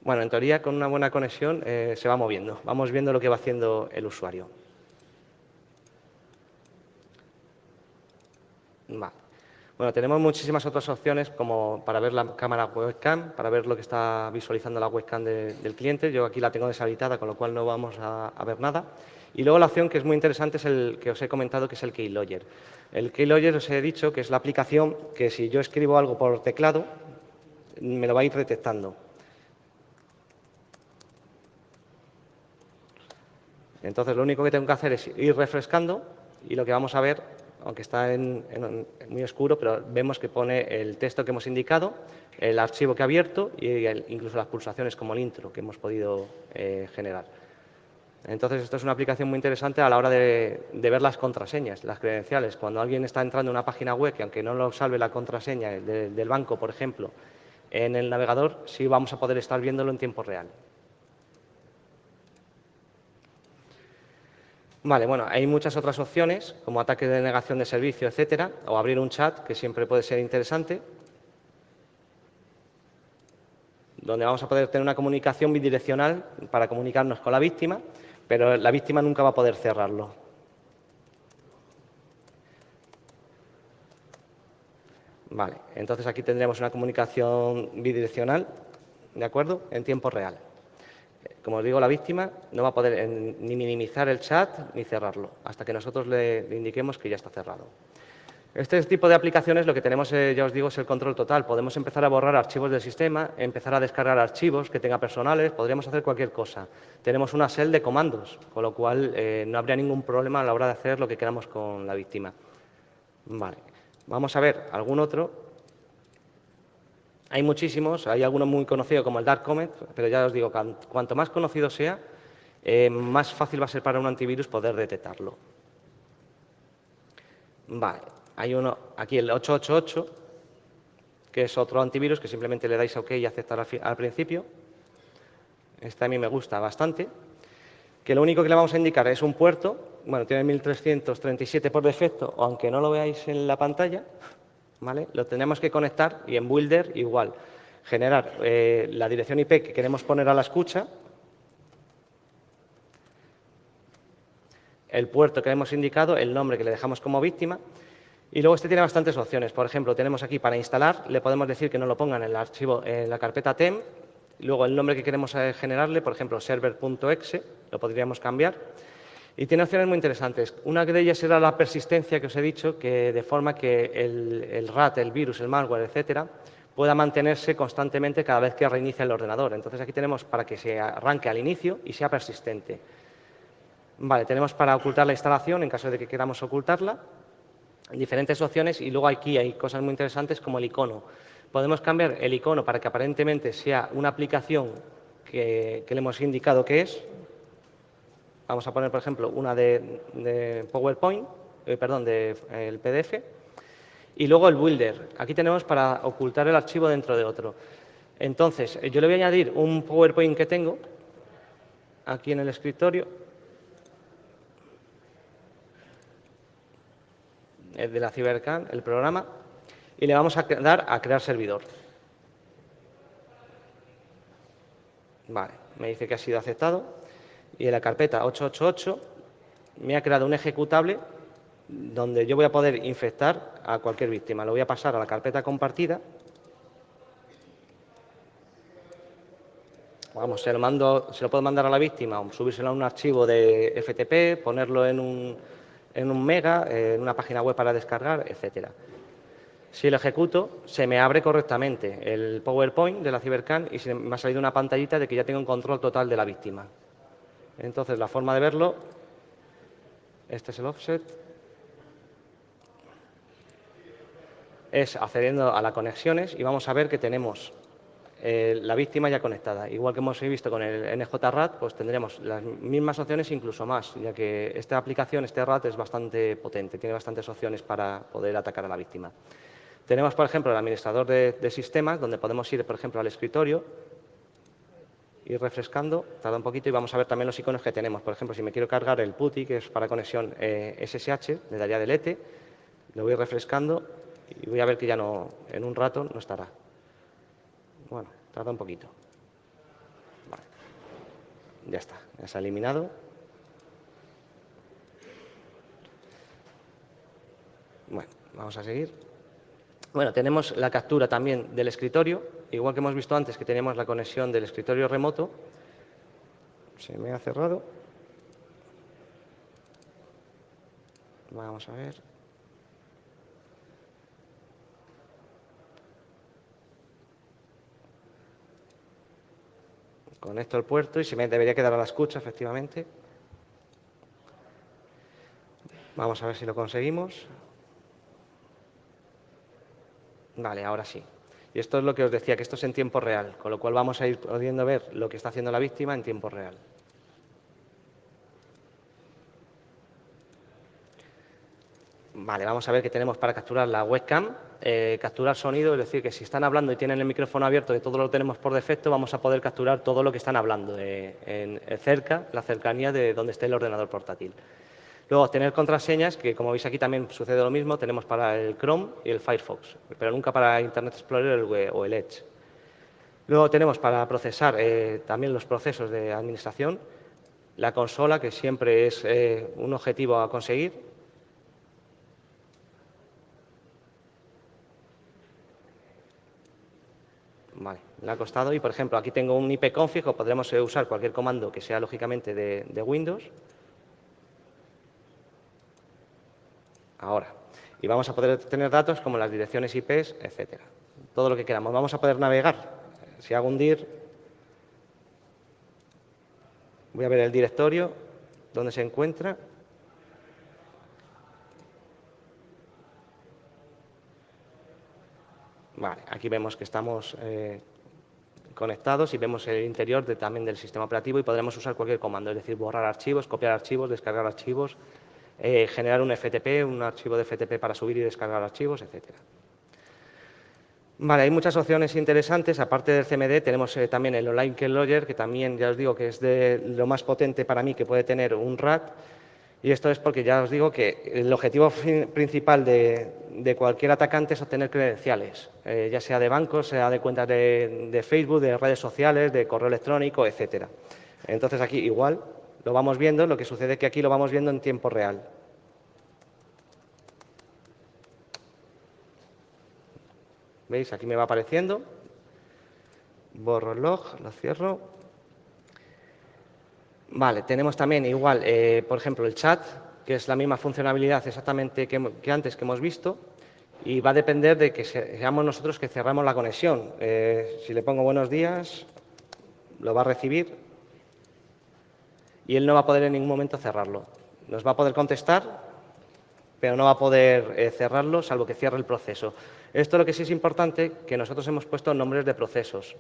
Bueno, en teoría, con una buena conexión se va moviendo. Vamos viendo lo que va haciendo el usuario. Vale. Bueno, tenemos muchísimas otras opciones como para ver la cámara webcam, para ver lo que está visualizando la webcam del cliente. Yo aquí la tengo deshabilitada, con lo cual no vamos a ver nada. Y luego la opción que es muy interesante es el que os he comentado, que es el Keylogger. El Keylogger os he dicho que es la aplicación que si yo escribo algo por teclado, me lo va a ir detectando. Entonces, lo único que tengo que hacer es ir refrescando y lo que vamos a ver, aunque está muy oscuro, pero vemos que pone el texto que hemos indicado, el archivo que ha abierto e incluso las pulsaciones como el intro que hemos podido generar. Entonces, esto es una aplicación muy interesante a la hora de ver las contraseñas, las credenciales. Cuando alguien está entrando en una página web que aunque no lo salve la contraseña del banco, por ejemplo, en el navegador, sí vamos a poder estar viéndolo en tiempo real. Vale, bueno, hay muchas otras opciones, como ataque de negación de servicio, etcétera, o abrir un chat, que siempre puede ser interesante, donde vamos a poder tener una comunicación bidireccional para comunicarnos con la víctima, pero la víctima nunca va a poder cerrarlo. Vale, entonces aquí tendremos una comunicación bidireccional, ¿de acuerdo?, en tiempo real. Como os digo, la víctima no va a poder ni minimizar el chat ni cerrarlo, hasta que nosotros le indiquemos que ya está cerrado. Este tipo de aplicaciones lo que tenemos, ya os digo, es el control total. Podemos empezar a borrar archivos del sistema, empezar a descargar archivos que tenga personales, podríamos hacer cualquier cosa. Tenemos una shell de comandos, con lo cual no habría ningún problema a la hora de hacer lo que queramos con la víctima. Vale, vamos a ver algún otro. Hay muchísimos, hay algunos muy conocidos como el Dark Comet, pero ya os digo, cuanto más conocido sea, más fácil va a ser para un antivirus poder detectarlo. Vale, hay uno aquí, el 888, que es otro antivirus que simplemente le dais a OK y aceptar al principio. Este a mí me gusta bastante, que lo único que le vamos a indicar es un puerto, bueno, tiene 1337 por defecto, aunque no lo veáis en la pantalla, ¿vale? Lo tenemos que conectar y en Builder igual. generar la dirección IP que queremos poner a la escucha, el puerto que hemos indicado, el nombre que le dejamos como víctima, y luego este tiene bastantes opciones. Por ejemplo, tenemos aquí para instalar, le podemos decir que no lo pongan en el archivo, en la carpeta tem, luego el nombre que queremos generarle, por ejemplo, server.exe, lo podríamos cambiar. Y tiene opciones muy interesantes. Una de ellas era la persistencia que os he dicho, que de forma que el RAT, el virus, el malware, etcétera, pueda mantenerse constantemente cada vez que reinicia el ordenador. Entonces, aquí tenemos para que se arranque al inicio y sea persistente. Vale, tenemos para ocultar la instalación, en caso de que queramos ocultarla, diferentes opciones, y luego aquí hay cosas muy interesantes como el icono. Podemos cambiar el icono para que aparentemente sea una aplicación que le hemos indicado que es. Vamos a poner, por ejemplo, una de PowerPoint, del PDF. Y luego el Builder. Aquí tenemos para ocultar el archivo dentro de otro. Entonces, yo le voy a añadir un PowerPoint que tengo aquí en el escritorio, de la CyberCam, el programa, y le vamos a dar a crear servidor. Vale, me dice que ha sido aceptado. Y en la carpeta 888 me ha creado un ejecutable donde yo voy a poder infectar a cualquier víctima. Lo voy a pasar a la carpeta compartida. Vamos, se lo puedo mandar a la víctima, o subírselo a un archivo de FTP, ponerlo en un mega, en una página web para descargar, etcétera. Si lo ejecuto, se me abre correctamente el PowerPoint de la CyberCam y me ha salido una pantallita de que ya tengo un control total de la víctima. Entonces, la forma de verlo, este es el offset, es accediendo a las conexiones y vamos a ver que tenemos la víctima ya conectada. Igual que hemos visto con el NJRAT, pues tendremos las mismas opciones, incluso más, ya que esta aplicación, este RAT, es bastante potente, tiene bastantes opciones para poder atacar a la víctima. Tenemos, por ejemplo, el administrador de sistemas, donde podemos ir, por ejemplo, al escritorio, ir refrescando, tarda un poquito, y vamos a ver también los iconos que tenemos. Por ejemplo, si me quiero cargar el PuTTY, que es para conexión SSH, le daría delete, lo voy refrescando y voy a ver que ya no, en un rato no estará. Bueno, tarda un poquito. Vale. Ya está, ya se ha eliminado. Bueno, vamos a seguir. Bueno, tenemos la captura también del escritorio, igual que hemos visto antes que tenemos la conexión del escritorio remoto. Se me ha cerrado. Vamos a ver. Conecto el puerto y se me debería quedar a la escucha, efectivamente. Vamos a ver si lo conseguimos. Vale, ahora sí. Y esto es lo que os decía, que esto es en tiempo real, con lo cual vamos a ir pudiendo ver lo que está haciendo la víctima en tiempo real. Vale, vamos a ver qué tenemos para capturar la webcam. Capturar sonido, es decir, que si están hablando y tienen el micrófono abierto y todo lo tenemos por defecto, vamos a poder capturar todo lo que están hablando la cercanía de donde esté el ordenador portátil. Luego, tener contraseñas, que como veis aquí también sucede lo mismo, tenemos para el Chrome y el Firefox, pero nunca para Internet Explorer o el Edge. Luego tenemos para procesar también los procesos de administración, la consola, que siempre es un objetivo a conseguir. Vale, le ha costado y, por ejemplo, aquí tengo un ipconfig, o podremos usar cualquier comando que sea, lógicamente, de Windows. Ahora. Y vamos a poder tener datos como las direcciones IPs, etcétera. Todo lo que queramos. Vamos a poder navegar. Si hago un dir, voy a ver el directorio, dónde se encuentra. Vale, aquí vemos que estamos conectados y vemos el interior también del sistema operativo y podremos usar cualquier comando, es decir, borrar archivos, copiar archivos, descargar archivos, generar un FTP, un archivo de FTP para subir y descargar archivos, etcétera. Vale, hay muchas opciones interesantes. Aparte del CMD, tenemos también el Online Keylogger, que también, ya os digo, que es de lo más potente para mí que puede tener un RAT. Y esto es porque ya os digo que el objetivo principal de cualquier atacante es obtener credenciales, ya sea de bancos, sea de cuentas de Facebook, de redes sociales, de correo electrónico, etcétera. Entonces aquí igual lo vamos viendo, lo que sucede es que aquí lo vamos viendo en tiempo real. ¿Veis? Aquí me va apareciendo. Borro el log, lo cierro. Vale, tenemos también igual, por ejemplo, el chat, que es la misma funcionalidad exactamente que antes que hemos visto, y va a depender de que seamos nosotros que cerramos la conexión. Si le pongo buenos días, lo va a recibir y él no va a poder en ningún momento cerrarlo. Nos va a poder contestar, pero no va a poder cerrarlo, salvo que cierre el proceso. Esto lo que sí es importante, que nosotros hemos puesto nombres de procesos.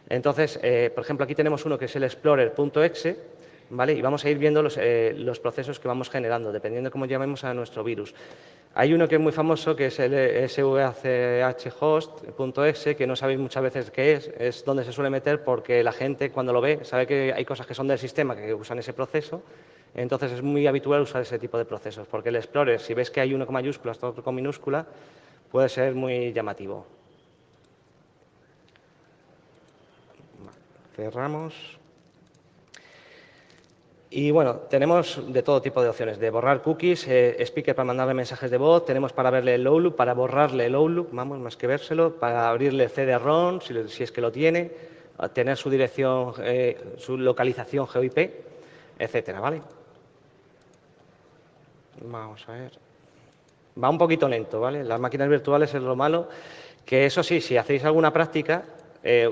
Entonces, por ejemplo, aquí tenemos uno que es el explorer.exe, ¿vale? Y vamos a ir viendo los procesos que vamos generando, dependiendo de cómo llamemos a nuestro virus. Hay uno que es muy famoso, que es el svachhost.exe, que no sabéis muchas veces qué es donde se suele meter porque la gente cuando lo ve sabe que hay cosas que son del sistema que usan ese proceso, entonces es muy habitual usar ese tipo de procesos, porque el Explorer, si ves que hay uno con mayúsculas, otro con minúscula, puede ser muy llamativo. Cerramos. Y bueno, tenemos de todo tipo de opciones, de borrar cookies, speaker para mandarle mensajes de voz, tenemos para verle el low-look, para borrarle el low-look, vamos, más que vérselo, para abrirle CD-ROM, si es que lo tiene, tener su dirección, su localización GeoIP, etcétera, ¿vale? Vamos a ver. Va un poquito lento, ¿vale? Las máquinas virtuales es lo malo, que eso sí, si hacéis alguna práctica,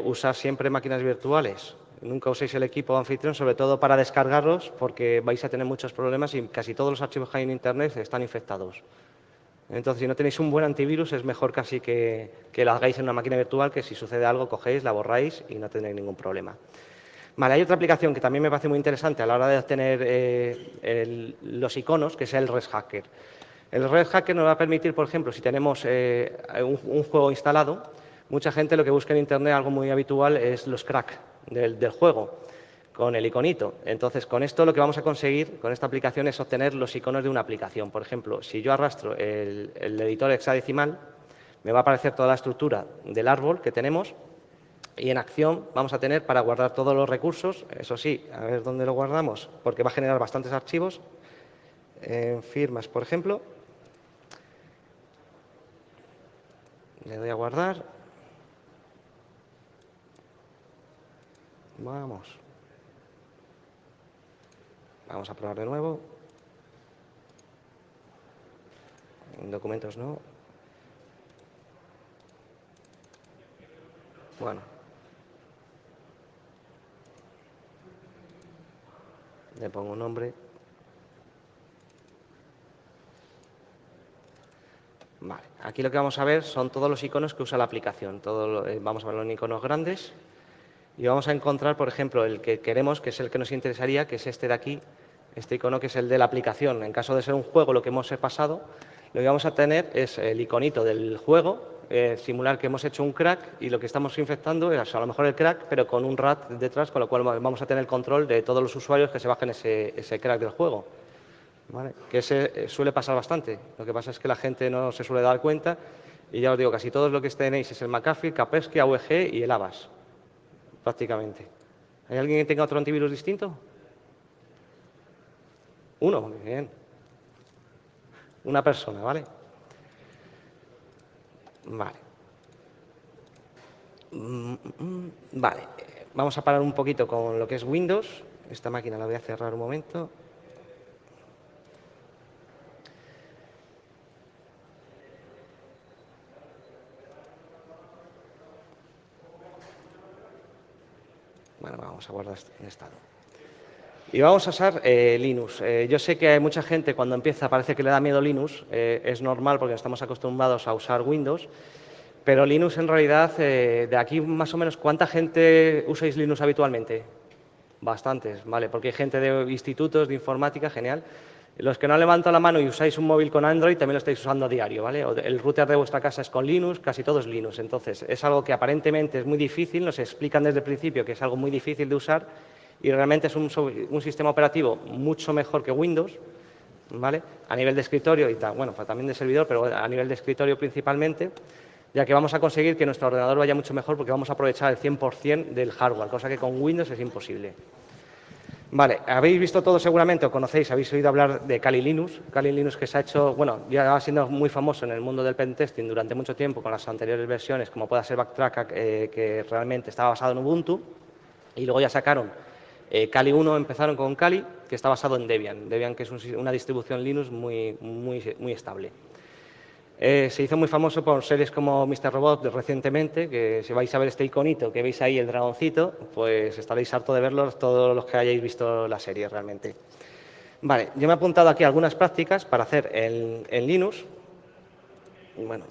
usad siempre máquinas virtuales. Nunca uséis el equipo anfitrión, sobre todo para descargarlos, porque vais a tener muchos problemas y casi todos los archivos que hay en Internet están infectados. Entonces, si no tenéis un buen antivirus, es mejor casi que lo hagáis en una máquina virtual, que si sucede algo, cogéis, la borráis y no tendréis ningún problema. Vale, hay otra aplicación que también me parece muy interesante a la hora de obtener los iconos, que es el ResHacker. El ResHacker nos va a permitir, por ejemplo, si tenemos un juego instalado, mucha gente lo que busca en Internet, algo muy habitual, es los cracks del juego, con el iconito. Entonces, con esto lo que vamos a conseguir, con esta aplicación, es obtener los iconos de una aplicación. Por ejemplo, si yo arrastro el editor hexadecimal, me va a aparecer toda la estructura del árbol que tenemos y en acción vamos a tener para guardar todos los recursos. Eso sí, a ver dónde lo guardamos, porque va a generar bastantes archivos. En firmas, por ejemplo. Le doy a guardar. Vamos. Vamos a probar de nuevo. En documentos no. Bueno. Le pongo un nombre. Vale. Aquí lo que vamos a ver son todos los iconos que usa la aplicación. Vamos a ver los iconos grandes. Y vamos a encontrar, por ejemplo, el que queremos, que es el que nos interesaría, que es este de aquí, este icono que es el de la aplicación. En caso de ser un juego, lo que hemos pasado, lo que vamos a tener es el iconito del juego, simular que hemos hecho un crack y lo que estamos infectando es a lo mejor el crack, pero con un RAT detrás, con lo cual vamos a tener el control de todos los usuarios que se bajen ese crack del juego. ¿Vale? Que ese suele pasar bastante. Lo que pasa es que la gente no se suele dar cuenta y ya os digo, casi todos lo que tenéis es el McAfee, Kaspersky, AVG y el Avast. Prácticamente. ¿Hay alguien que tenga otro antivirus distinto? Uno, muy bien. Una persona, ¿vale? Vale. Vale. Vamos a parar un poquito con lo que es Windows. Esta máquina la voy a cerrar un momento. Bueno, vamos a guardar en estado. Y vamos a usar Linux. Yo sé que hay mucha gente cuando empieza parece que le da miedo Linux. Es normal porque estamos acostumbrados a usar Windows. Pero Linux en realidad, de aquí más o menos, ¿cuánta gente usáis Linux habitualmente? Bastantes, ¿vale? Porque hay gente de institutos de informática, genial. Los que no han levantado la mano y usáis un móvil con Android también lo estáis usando a diario, ¿vale? El router de vuestra casa es con Linux, casi todo es Linux. Entonces, es algo que aparentemente es muy difícil, nos explican desde el principio que es algo muy difícil de usar y realmente es un sistema operativo mucho mejor que Windows, ¿vale? A nivel de escritorio y bueno, pues también de servidor, pero a nivel de escritorio principalmente, ya que vamos a conseguir que nuestro ordenador vaya mucho mejor porque vamos a aprovechar el 100% del hardware, cosa que con Windows es imposible. Vale, habéis visto todo seguramente, o conocéis, habéis oído hablar de Kali Linux. Kali Linux que se ha hecho, bueno, ya va siendo muy famoso en el mundo del pentesting durante mucho tiempo con las anteriores versiones, como puede ser Backtrack, que realmente estaba basado en Ubuntu, y luego ya sacaron Kali 1, empezaron con Kali, que está basado en Debian. Debian, que es una distribución Linux muy estable. Se hizo muy famoso por series como Mr. Robot recientemente, que si vais a ver este iconito que veis ahí, el dragoncito, pues estaréis harto de verlo todos los que hayáis visto la serie realmente. Vale, yo me he apuntado aquí algunas prácticas para hacer en Linux. Bueno,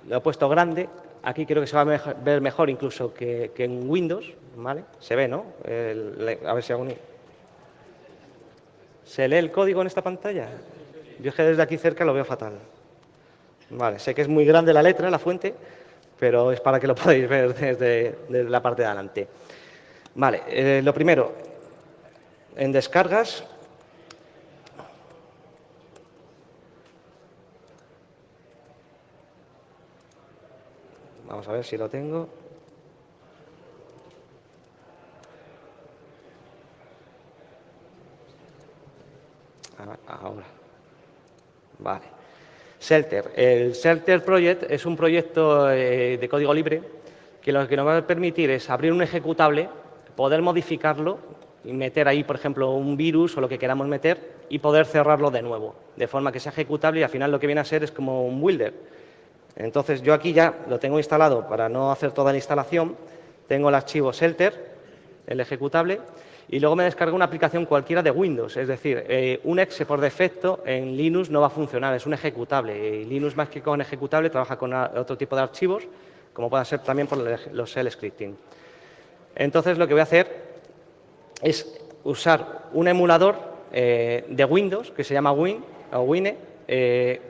lo he puesto grande. Aquí creo que se va a ver mejor incluso que en Windows, ¿vale? Se ve, ¿no? A ver si hago ¿Se lee el código en esta pantalla? Yo es que desde aquí cerca lo veo fatal. Vale, sé que es muy grande la letra, la fuente, pero es para que lo podáis ver desde la parte de adelante. Vale, lo primero, en descargas, vamos a ver si lo tengo. Ahora. Vale. Shelter. El Shelter Project es un proyecto de código libre que lo que nos va a permitir es abrir un ejecutable, poder modificarlo y meter ahí, por ejemplo, un virus o lo que queramos meter y poder cerrarlo de nuevo, de forma que sea ejecutable y al final lo que viene a ser es como un builder. Entonces, yo aquí ya lo tengo instalado para no hacer toda la instalación. Tengo el archivo Shelter, el ejecutable, y luego me descargo una aplicación cualquiera de Windows. Es decir, un exe por defecto en Linux no va a funcionar, es un ejecutable. Y Linux, más que con ejecutable, trabaja con otro tipo de archivos, como pueden ser también por los shell scripting. Entonces, lo que voy a hacer es usar un emulador de Windows, que se llama Wine,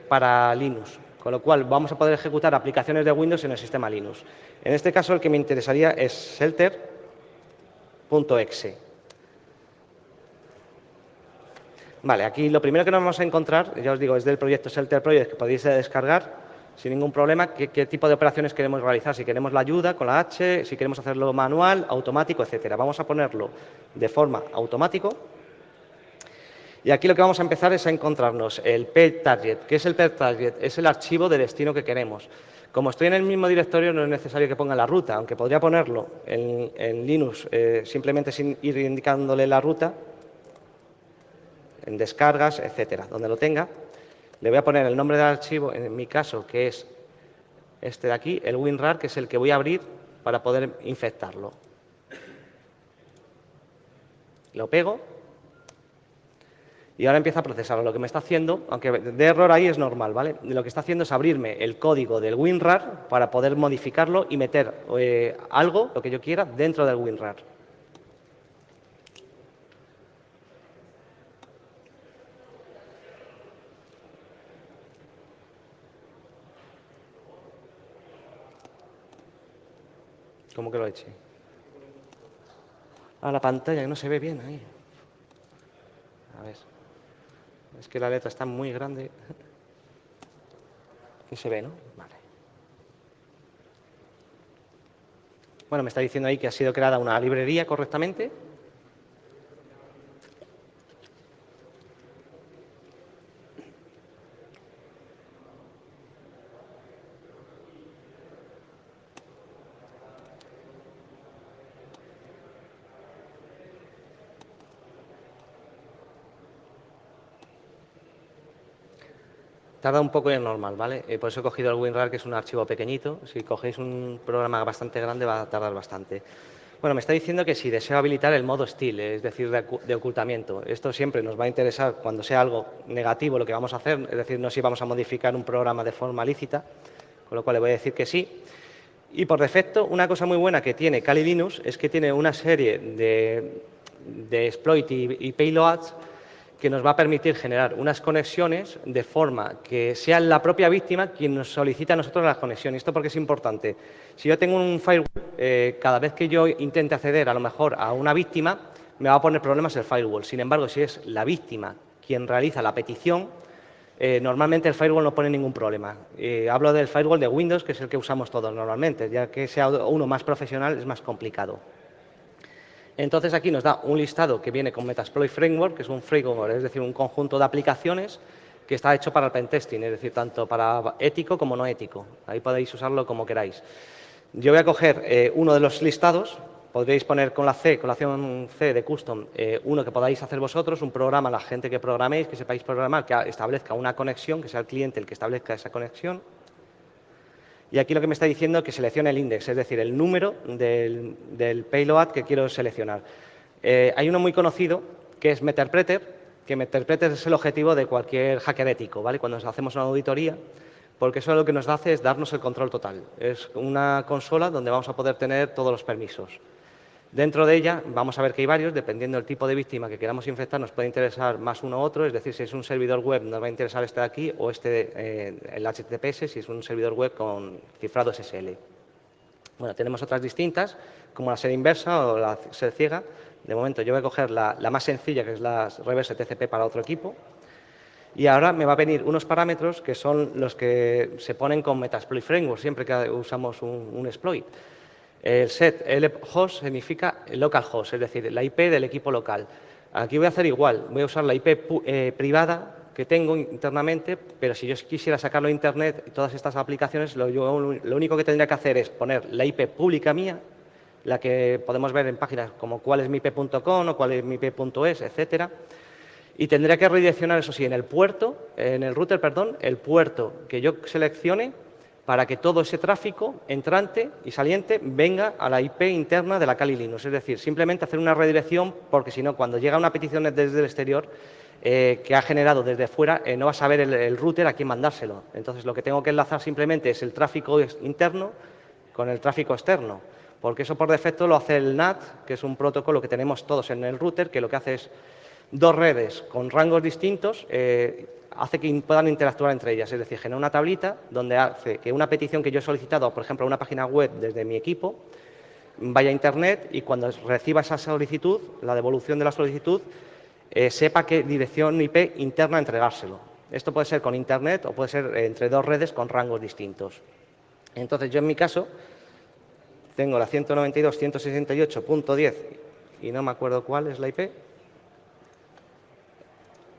para Linux. Con lo cual, vamos a poder ejecutar aplicaciones de Windows en el sistema Linux. En este caso, el que me interesaría es shelter.exe. Vale, aquí lo primero que nos vamos a encontrar, ya os digo, es del proyecto Shelter Project, que podéis descargar sin ningún problema qué tipo de operaciones queremos realizar. Si queremos la ayuda con la H, si queremos hacerlo manual, automático, etcétera. Vamos a ponerlo de forma automático. Y aquí lo que vamos a empezar es a encontrarnos el pair target. ¿Qué es el pair target? Es el archivo de destino que queremos. Como estoy en el mismo directorio, no es necesario que ponga la ruta, aunque podría ponerlo en Linux simplemente sin ir indicándole la ruta, en descargas, etcétera, donde lo tenga. Le voy a poner el nombre del archivo, en mi caso, que es este de aquí, el WinRAR, que es el que voy a abrir para poder infectarlo. Lo pego y ahora empieza a procesarlo. Lo que me está haciendo, aunque de error ahí es normal, ¿vale? Lo que está haciendo es abrirme el código del WinRAR para poder modificarlo y meter algo, lo que yo quiera, dentro del WinRAR. ¿Cómo que lo eche? Ah, la pantalla, que no se ve bien ahí. A ver. Es que la letra está muy grande. Y se ve, ¿no? Vale. Bueno, me está diciendo ahí que ha sido creada una librería correctamente. Tarda un poco y es normal, ¿vale? Por eso he cogido el WinRAR, que es un archivo pequeñito. Si cogéis un programa bastante grande va a tardar bastante. Bueno, me está diciendo que si deseo habilitar el modo STIL, es decir, de ocultamiento. Esto siempre nos va a interesar cuando sea algo negativo lo que vamos a hacer, es decir, no si vamos a modificar un programa de forma lícita, con lo cual le voy a decir que sí. Y por defecto, una cosa muy buena que tiene Kali Linux es que tiene una serie de exploit y payloads que nos va a permitir generar unas conexiones de forma que sea la propia víctima quien nos solicita a nosotros la conexión. ¿Esto porque es importante? Si yo tengo un firewall, cada vez que yo intente acceder a lo mejor a una víctima, me va a poner problemas el firewall. Sin embargo, si es la víctima quien realiza la petición, normalmente el firewall no pone ningún problema. Hablo del firewall de Windows, que es el que usamos todos normalmente, ya que sea uno más profesional es más complicado. Entonces aquí nos da un listado que viene con Metasploit Framework, que es un framework, es decir, un conjunto de aplicaciones que está hecho para el pentesting, es decir, tanto para ético como no ético. Ahí podéis usarlo como queráis. Yo voy a coger uno de los listados, podréis poner con la opción C de custom, uno que podáis hacer vosotros, un programa, la gente que programéis, que sepáis programar, que establezca una conexión, que sea el cliente el que establezca esa conexión. Y aquí lo que me está diciendo es que seleccione el index, es decir, el número del payload que quiero seleccionar. Hay uno muy conocido que es Meterpreter, que Meterpreter es el objetivo de cualquier hacker ético, ¿vale? Cuando hacemos una auditoría, porque eso lo que nos hace es darnos el control total. Es una consola donde vamos a poder tener todos los permisos. Dentro de ella vamos a ver que hay varios, dependiendo del tipo de víctima que queramos infectar, nos puede interesar más uno u otro, es decir, si es un servidor web nos va a interesar este de aquí o el HTTPS si es un servidor web con cifrado SSL. Bueno, tenemos otras distintas, como la sed inversa o la sed ciega. De momento yo voy a coger la más sencilla, que es la reverse TCP para otro equipo. Y ahora me va a venir unos parámetros que son los que se ponen con Metasploit Framework siempre que usamos un exploit. El set lhost significa localhost, es decir, la IP del equipo local. Aquí voy a hacer igual, voy a usar la IP privada que tengo internamente, pero si yo quisiera sacarlo a Internet, todas estas aplicaciones, lo único que tendría que hacer es poner la IP pública mía, la que podemos ver en páginas como cualesmip.com o cualesmip.es, etcétera, y tendría que redireccionar, eso sí, en el router, el puerto que yo seleccione para que todo ese tráfico entrante y saliente venga a la IP interna de la Kali Linux. Es decir, simplemente hacer una redirección, porque si no, cuando llega una petición desde el exterior que ha generado desde fuera, no va a saber el router a quién mandárselo. Entonces, lo que tengo que enlazar simplemente es el tráfico interno con el tráfico externo, porque eso por defecto lo hace el NAT, que es un protocolo que tenemos todos en el router, que lo que hace es dos redes con rangos distintos, hace que puedan interactuar entre ellas, es decir, genera una tablita donde hace que una petición que yo he solicitado, por ejemplo, a una página web desde mi equipo, vaya a Internet y cuando reciba esa solicitud, la devolución de la solicitud, sepa qué dirección IP interna entregárselo. Esto puede ser con Internet o puede ser entre dos redes con rangos distintos. Entonces, yo en mi caso tengo la 192.168.10 y no me acuerdo cuál es la IP.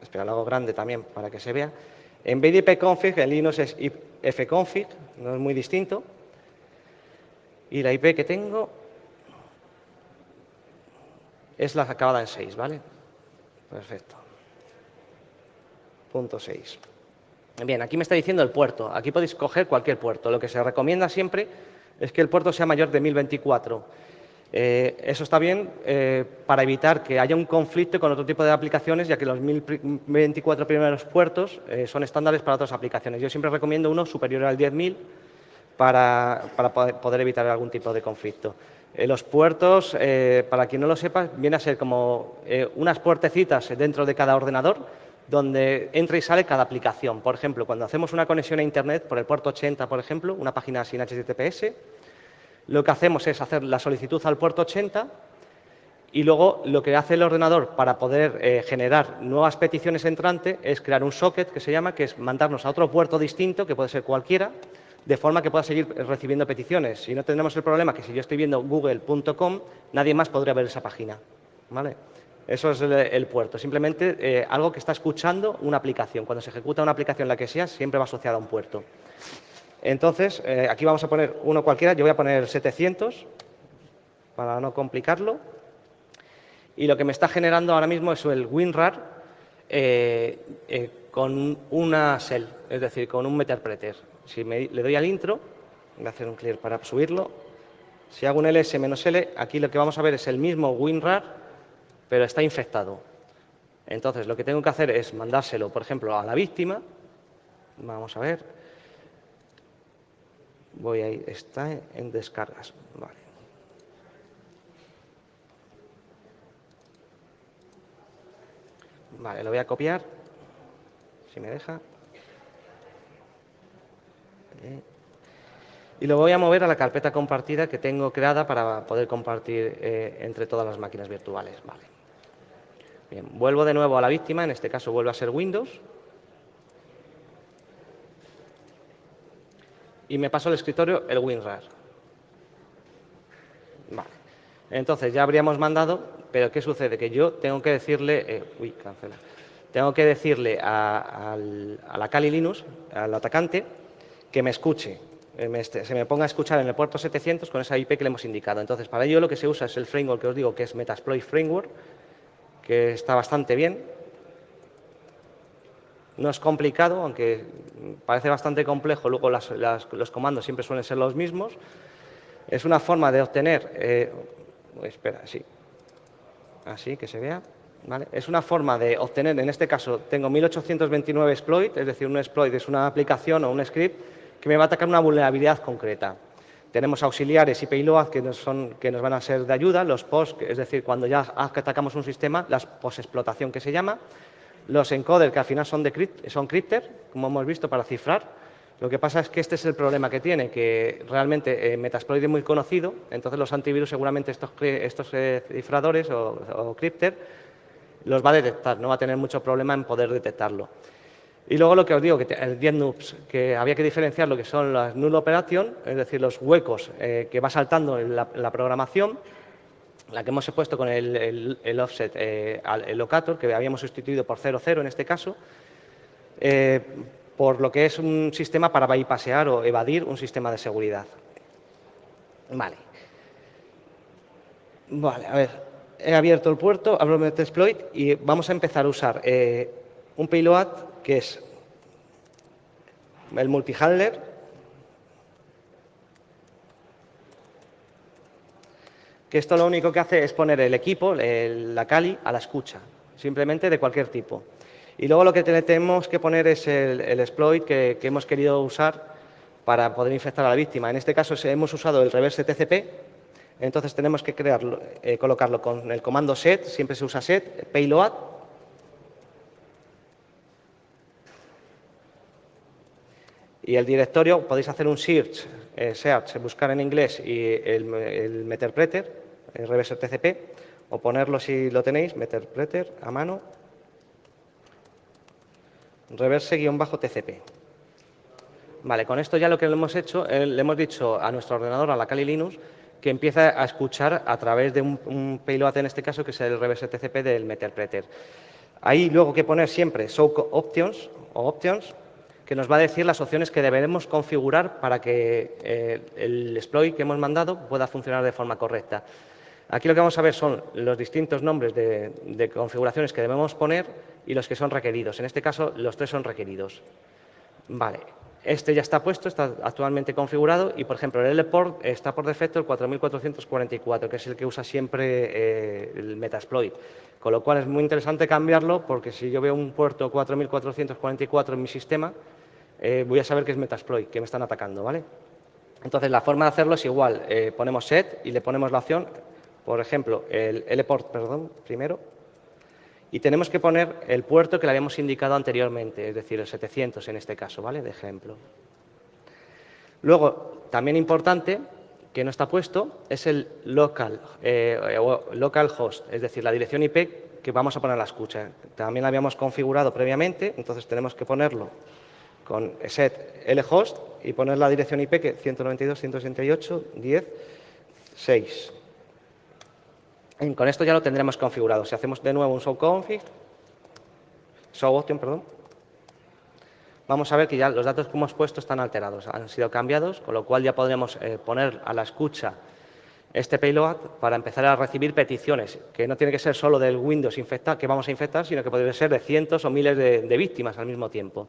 Espera, lo hago grande también para que se vea. En vez de ipconfig, en Linux es fconfig, no es muy distinto. Y la IP que tengo es la acabada en 6, ¿vale? Perfecto. Punto 6. Bien, aquí me está diciendo el puerto. Aquí podéis coger cualquier puerto. Lo que se recomienda siempre es que el puerto sea mayor de 1024. Eso está bien para evitar que haya un conflicto con otro tipo de aplicaciones, ya que los 1024 primeros puertos son estándares para otras aplicaciones. Yo siempre recomiendo uno superior al 10.000 para poder evitar algún tipo de conflicto. Los puertos, para quien no lo sepa, viene a ser como unas puertecitas dentro de cada ordenador donde entra y sale cada aplicación. Por ejemplo, cuando hacemos una conexión a Internet por el puerto 80, por ejemplo, una página sin HTTPS, lo que hacemos es hacer la solicitud al puerto 80 y luego lo que hace el ordenador para poder generar nuevas peticiones entrantes es crear un socket que se llama, que es mandarnos a otro puerto distinto, que puede ser cualquiera, de forma que pueda seguir recibiendo peticiones. Si no tendremos el problema que si yo estoy viendo google.com, nadie más podría ver esa página, ¿vale? Eso es el puerto, simplemente algo que está escuchando una aplicación. Cuando se ejecuta una aplicación, la que sea, siempre va asociada a un puerto. Entonces, aquí vamos a poner uno cualquiera, yo voy a poner 700 para no complicarlo. Y lo que me está generando ahora mismo es el WinRAR con una shell, es decir, con un Meterpreter. Si le doy al intro, voy a hacer un clear para subirlo. Si hago un ls-l, aquí lo que vamos a ver es el mismo WinRAR, pero está infectado. Entonces, lo que tengo que hacer es mandárselo, por ejemplo, a la víctima. Vamos a ver. Voy ahí, está en descargas. Vale. Vale, lo voy a copiar, si me deja. Y lo voy a mover a la carpeta compartida que tengo creada para poder compartir entre todas las máquinas virtuales. Vale. Bien, vuelvo de nuevo a la víctima, en este caso vuelve a ser Windows. Y me paso al escritorio el WinRAR. Vale. Entonces ya habríamos mandado, pero ¿qué sucede? Que yo tengo que decirle, cancela. Tengo que decirle a la Kali Linux, al atacante, que me escuche, se me ponga a escuchar en el puerto 700 con esa IP que le hemos indicado. Entonces, para ello lo que se usa es el framework que os digo, que es Metasploit Framework, que está bastante bien. No es complicado, aunque parece bastante complejo, luego los comandos siempre suelen ser los mismos. Es una forma de obtener, espera, sí, así que se vea, ¿vale? Es una forma de obtener, en este caso tengo 1829 exploit, es decir, un exploit es una aplicación o un script que me va a atacar una vulnerabilidad concreta. Tenemos auxiliares y payload que nos van a ser de ayuda, los post, es decir, cuando ya atacamos un sistema, las post-explotación que se llama, los encoders que al final son crypter, como hemos visto, para cifrar. Lo que pasa es que este es el problema que tiene, que realmente Metasploit es muy conocido, entonces los antivirus seguramente estos cifradores o crypter los va a detectar, no va a tener mucho problema en poder detectarlo. Y luego lo que os digo, que el 10 nubs, que había que diferenciar lo que son las null operation, es decir, los huecos que va saltando en la programación, la que hemos puesto con el offset, el locator, que habíamos sustituido por 00 en este caso, por lo que es un sistema para bypassear o evadir un sistema de seguridad. Vale. Vale, a ver, he abierto el puerto, abro Metasploit y vamos a empezar a usar un payload que es el multihandler, que esto lo único que hace es poner el equipo, la Kali, a la escucha, simplemente de cualquier tipo. Y luego lo que tenemos que poner es el exploit que hemos querido usar para poder infectar a la víctima. En este caso hemos usado el reverse TCP, entonces tenemos que colocarlo con el comando set, siempre se usa set, payload. Y el directorio, podéis hacer un search, buscar en inglés y el meterpreter, el reverse TCP, o ponerlo si lo tenéis, meterpreter a mano, reverse-tcp. Vale, con esto ya lo que le hemos hecho, le hemos dicho a nuestro ordenador, a la Kali Linux, que empieza a escuchar a través de un payload, en este caso, que es el reverse TCP del meterpreter. Ahí luego hay que poner siempre show options o options, que nos va a decir las opciones que deberemos configurar para que el exploit que hemos mandado pueda funcionar de forma correcta. Aquí lo que vamos a ver son los distintos nombres de configuraciones que debemos poner y los que son requeridos. En este caso, los 3 son requeridos. Vale, este ya está puesto, está actualmente configurado y, por ejemplo, el L-port está por defecto el 4444, que es el que usa siempre el Metasploit. Con lo cual es muy interesante cambiarlo porque si yo veo un puerto 4444 en mi sistema, voy a saber que es Metasploit, que me están atacando, ¿vale? Entonces, la forma de hacerlo es igual. Ponemos set y le ponemos la opción, por ejemplo, el L-port, primero, y tenemos que poner el puerto que le habíamos indicado anteriormente, es decir, el 700 en este caso, ¿vale? De ejemplo. Luego, también importante, que no está puesto, es el local host, es decir, la dirección IP que vamos a poner a la escucha. También la habíamos configurado previamente, entonces tenemos que ponerlo con set lhost y poner la dirección IP que 192.168.10.6. Con esto ya lo tendremos configurado. Si hacemos de nuevo un show option, vamos a ver que ya los datos que hemos puesto están alterados, han sido cambiados, con lo cual ya podremos poner a la escucha este payload para empezar a recibir peticiones, que no tiene que ser solo del Windows que vamos a infectar, sino que puede ser de cientos o miles de víctimas al mismo tiempo.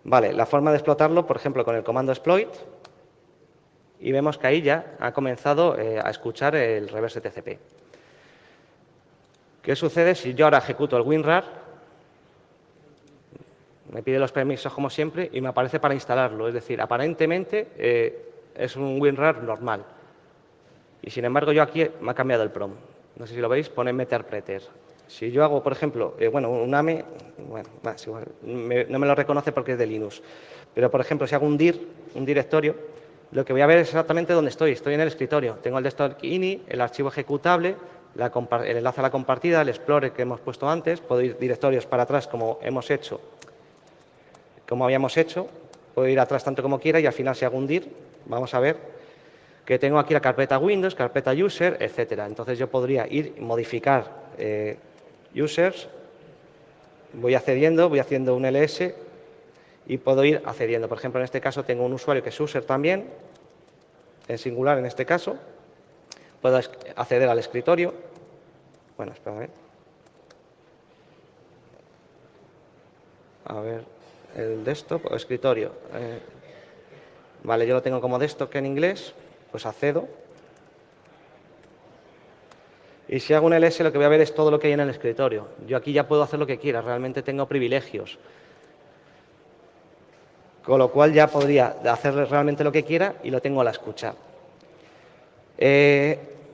Vale, la forma de explotarlo, por ejemplo, con el comando exploit, y vemos que ahí ya ha comenzado a escuchar el reverse TCP. ¿Qué sucede si yo ahora ejecuto el WinRAR? Me pide los permisos como siempre y me aparece para instalarlo. Es decir, aparentemente es un WinRAR normal. Y sin embargo, yo aquí me ha cambiado el PROM. No sé si lo veis, pone meterpreter. Si yo hago, por ejemplo, un AME, bueno, más igual, no me lo reconoce porque es de Linux. Pero, por ejemplo, si hago un dir, un directorio, lo que voy a ver es exactamente dónde estoy. Estoy en el escritorio. Tengo el desktop ini, el archivo ejecutable, el enlace a la compartida, el Explorer que hemos puesto antes, puedo ir directorios para atrás como habíamos hecho, puedo ir atrás tanto como quiera y al final si hago un dir, vamos a ver que tengo aquí la carpeta Windows, carpeta User, etcétera. Entonces yo podría ir y modificar Users, voy accediendo, voy haciendo un ls y puedo ir accediendo. Por ejemplo, en este caso tengo un usuario que es User también, en singular en este caso. Puedo acceder al escritorio. Bueno, espera, a ver, el desktop o escritorio. Vale, yo lo tengo como desktop en inglés, pues accedo. Y si hago un ls, lo que voy a ver es todo lo que hay en el escritorio. Yo aquí ya puedo hacer lo que quiera, realmente tengo privilegios. Con lo cual ya podría hacer realmente lo que quiera y lo tengo a la escucha.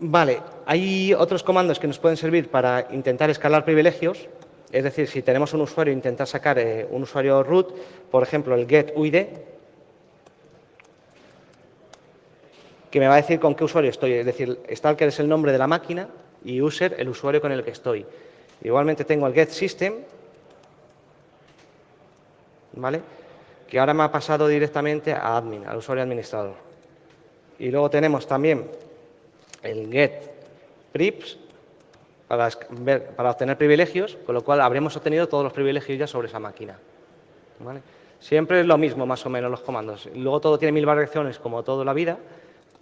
Vale, hay otros comandos que nos pueden servir para intentar escalar privilegios. Es decir, si tenemos un usuario e intentar sacar un usuario root, por ejemplo, el getUID, que me va a decir con qué usuario estoy. Es decir, stalker es el nombre de la máquina y user el usuario con el que estoy. Igualmente tengo el getSystem, ¿vale?, que ahora me ha pasado directamente a admin, al usuario administrador. Y luego tenemos también el getPrips para obtener privilegios, con lo cual habremos obtenido todos los privilegios ya sobre esa máquina, ¿vale? Siempre es lo mismo, más o menos, los comandos. Luego todo tiene 1000 variaciones, como toda la vida,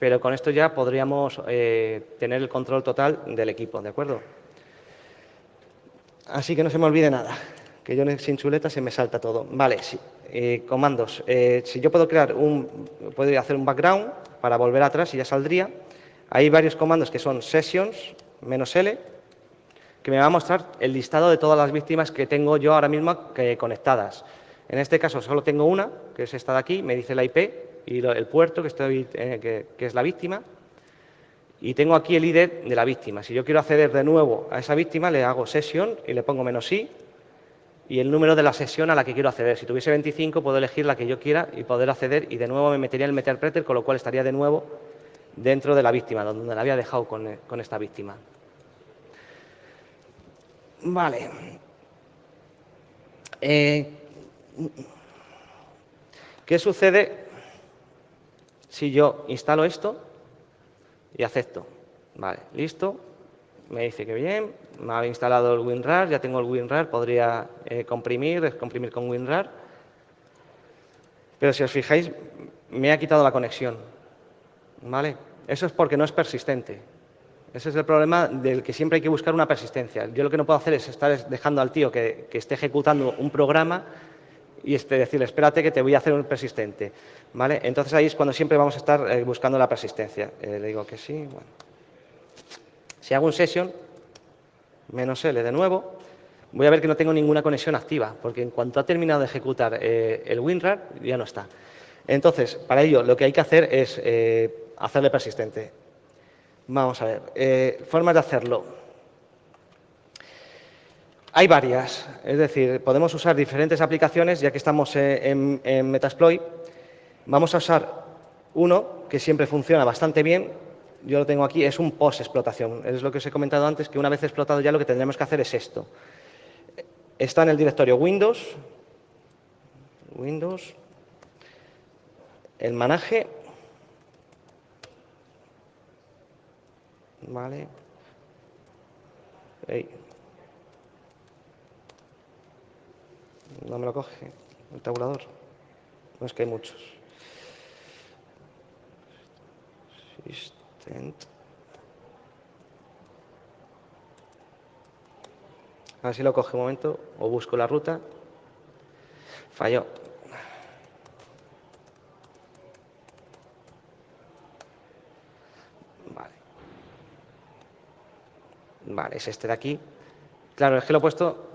pero con esto ya podríamos tener el control total del equipo, ¿de acuerdo? Así que no se me olvide nada, que yo sin chuleta se me salta todo. Vale, sí. Comandos. Si yo puedo hacer un background para volver atrás y ya saldría. Hay varios comandos que son sessions -l, que me va a mostrar el listado de todas las víctimas que tengo yo ahora mismo conectadas. En este caso solo tengo una, que es esta de aquí, me dice la IP y el puerto que es la víctima. Y tengo aquí el ID de la víctima. Si yo quiero acceder de nuevo a esa víctima, le hago session y le pongo -i. Y el número de la sesión a la que quiero acceder. Si tuviese 25, puedo elegir la que yo quiera y poder acceder, y de nuevo me metería el meterpreter, con lo cual estaría de nuevo dentro de la víctima, donde la había dejado con esta víctima. Vale. ¿Qué sucede si yo instalo esto y acepto? Vale, listo. Me dice que bien, me ha instalado el WinRAR, ya tengo el WinRAR, podría descomprimir con WinRAR. Pero si os fijáis, me ha quitado la conexión, ¿vale? Eso es porque no es persistente. Ese es el problema del que siempre hay que buscar una persistencia. Yo lo que no puedo hacer es estar dejando al tío que esté ejecutando un programa y decirle, espérate que te voy a hacer un persistente, ¿vale? Entonces ahí es cuando siempre vamos a estar buscando la persistencia. Le digo que sí, bueno. Si hago un session, -l de nuevo, voy a ver que no tengo ninguna conexión activa, porque en cuanto ha terminado de ejecutar el WinRAR, ya no está. Entonces, para ello, lo que hay que hacer es hacerle persistente. Vamos a ver, formas de hacerlo. Hay varias, es decir, podemos usar diferentes aplicaciones, ya que estamos en Metasploit. Vamos a usar uno que siempre funciona bastante bien. Yo lo tengo aquí, es un post-explotación. Es lo que os he comentado antes, que una vez explotado ya lo que tendremos que hacer es esto. Está en el directorio Windows, el manage, vale, no me lo coge el tabulador, no, es que hay muchos. A ver si lo coge un momento o busco la ruta. Falló. Vale, es este de aquí. Claro, es que lo he puesto,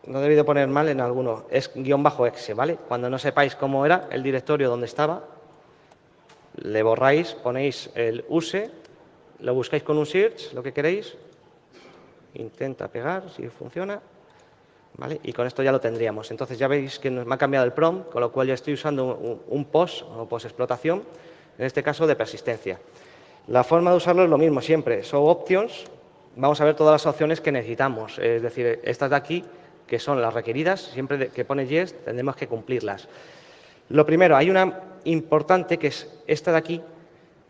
no he debido poner mal en alguno, es --exe, ¿vale? Cuando no sepáis cómo era el directorio donde estaba, le borráis, ponéis el use, lo buscáis con un search, lo que queréis, intenta pegar, si funciona, ¿vale? Y con esto ya lo tendríamos. Entonces ya veis que me ha cambiado el prompt, con lo cual ya estoy usando un post o post-explotación, en este caso de persistencia. La forma de usarlo es lo mismo siempre, show options, vamos a ver todas las opciones que necesitamos. Es decir, estas de aquí, que son las requeridas, siempre que pone yes, tendremos que cumplirlas. Lo primero, hay una importante que es esta de aquí,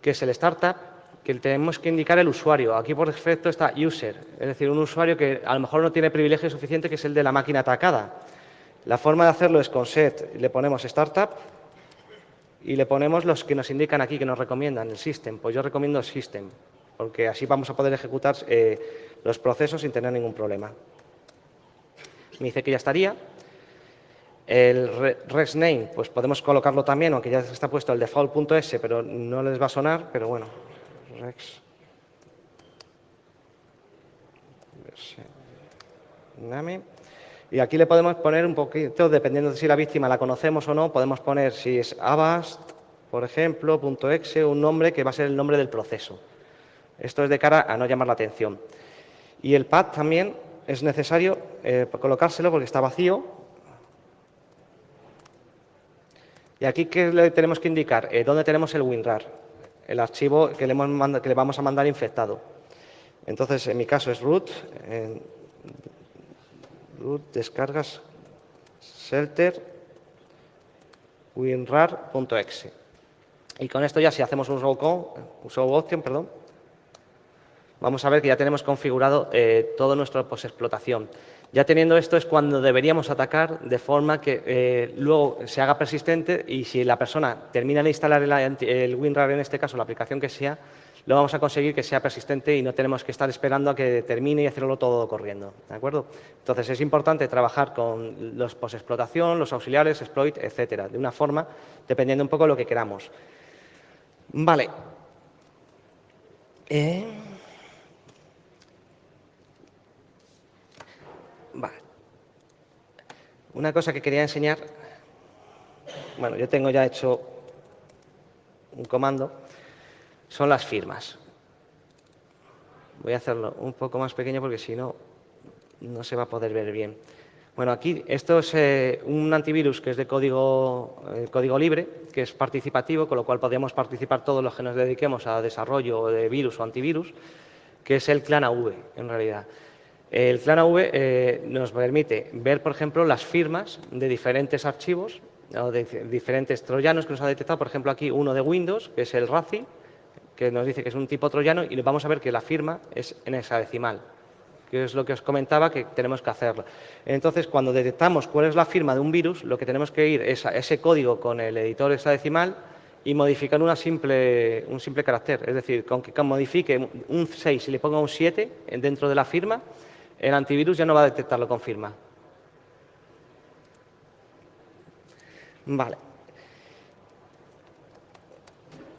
que es el Startup, que tenemos que indicar el usuario. Aquí, por defecto, está User, es decir, un usuario que a lo mejor no tiene privilegio suficiente, que es el de la máquina atacada. La forma de hacerlo es con set, le ponemos Startup y le ponemos los que nos indican aquí, que nos recomiendan, el System. Pues yo recomiendo el System, porque así vamos a poder ejecutar los procesos sin tener ningún problema. Me dice que ya estaría. El res name, pues podemos colocarlo también, aunque ya está puesto el default.s, pero no les va a sonar, pero bueno. Rex name. Y aquí le podemos poner un poquito, dependiendo de si la víctima la conocemos o no, podemos poner si es Avast, por ejemplo, .exe, un nombre que va a ser el nombre del proceso. Esto es de cara a no llamar la atención. Y el path también es necesario colocárselo porque está vacío. Y aquí, ¿qué le tenemos que indicar? ¿Dónde tenemos el WinRAR? El archivo que le vamos a mandar infectado. Entonces, en mi caso es root, root descargas shelter winrar.exe. Y con esto ya si hacemos un show option, vamos a ver que ya tenemos configurado todo nuestro postexplotación. Ya teniendo esto es cuando deberíamos atacar de forma que luego se haga persistente y si la persona termina de instalar el WinRAR, en este caso la aplicación que sea, lo vamos a conseguir que sea persistente y no tenemos que estar esperando a que termine y hacerlo todo corriendo. ¿De acuerdo? Entonces es importante trabajar con los postexplotación, los auxiliares, exploit, etcétera, de una forma dependiendo un poco de lo que queramos. Vale. Vale. Una cosa que quería enseñar, bueno, yo tengo ya hecho un comando, son las firmas. Voy a hacerlo un poco más pequeño porque si no, no se va a poder ver bien. Bueno, aquí esto es un antivirus que es de código libre, que es participativo, con lo cual podríamos participar todos los que nos dediquemos a desarrollo de virus o antivirus, que es el ClanAV, en realidad. El ClanAV nos permite ver, por ejemplo, las firmas de diferentes archivos o de diferentes troyanos que nos ha detectado. Por ejemplo, aquí uno de Windows, que es el RACI, que nos dice que es un tipo troyano y vamos a ver que la firma es en hexadecimal, que es lo que os comentaba que tenemos que hacerlo. Entonces, cuando detectamos cuál es la firma de un virus, lo que tenemos que ir es a ese código con el editor hexadecimal y modificar un simple carácter. Es decir, con que modifique un 6 y le ponga un 7 dentro de la firma, el antivirus ya no va a detectarlo con firma. Vale.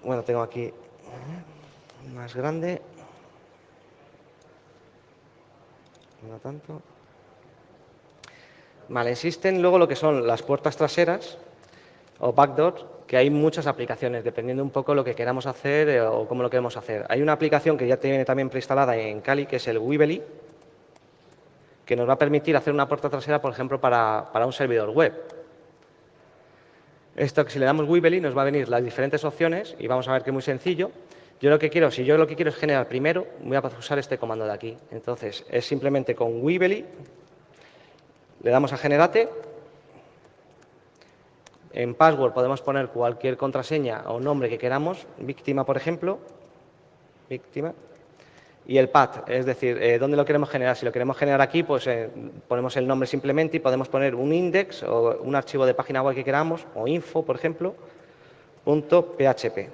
Bueno, tengo aquí más grande. No tanto. Vale, existen luego lo que son las puertas traseras o backdoors, que hay muchas aplicaciones, dependiendo un poco de lo que queramos hacer o cómo lo queremos hacer. Hay una aplicación que ya tiene también preinstalada en Kali, que es el Weebly, que nos va a permitir hacer una puerta trasera, por ejemplo, para un servidor web. Esto, que si le damos Weebly, nos va a venir las diferentes opciones y vamos a ver que es muy sencillo. Si yo lo que quiero es generar primero, voy a usar este comando de aquí. Entonces, es simplemente con Weebly, le damos a Generate. En password podemos poner cualquier contraseña o nombre que queramos, víctima, por ejemplo, víctima. Y el path, es decir, ¿dónde lo queremos generar? Si lo queremos generar aquí, pues ponemos el nombre simplemente y podemos poner un index o un archivo de página web que queramos, o info, por ejemplo, .php.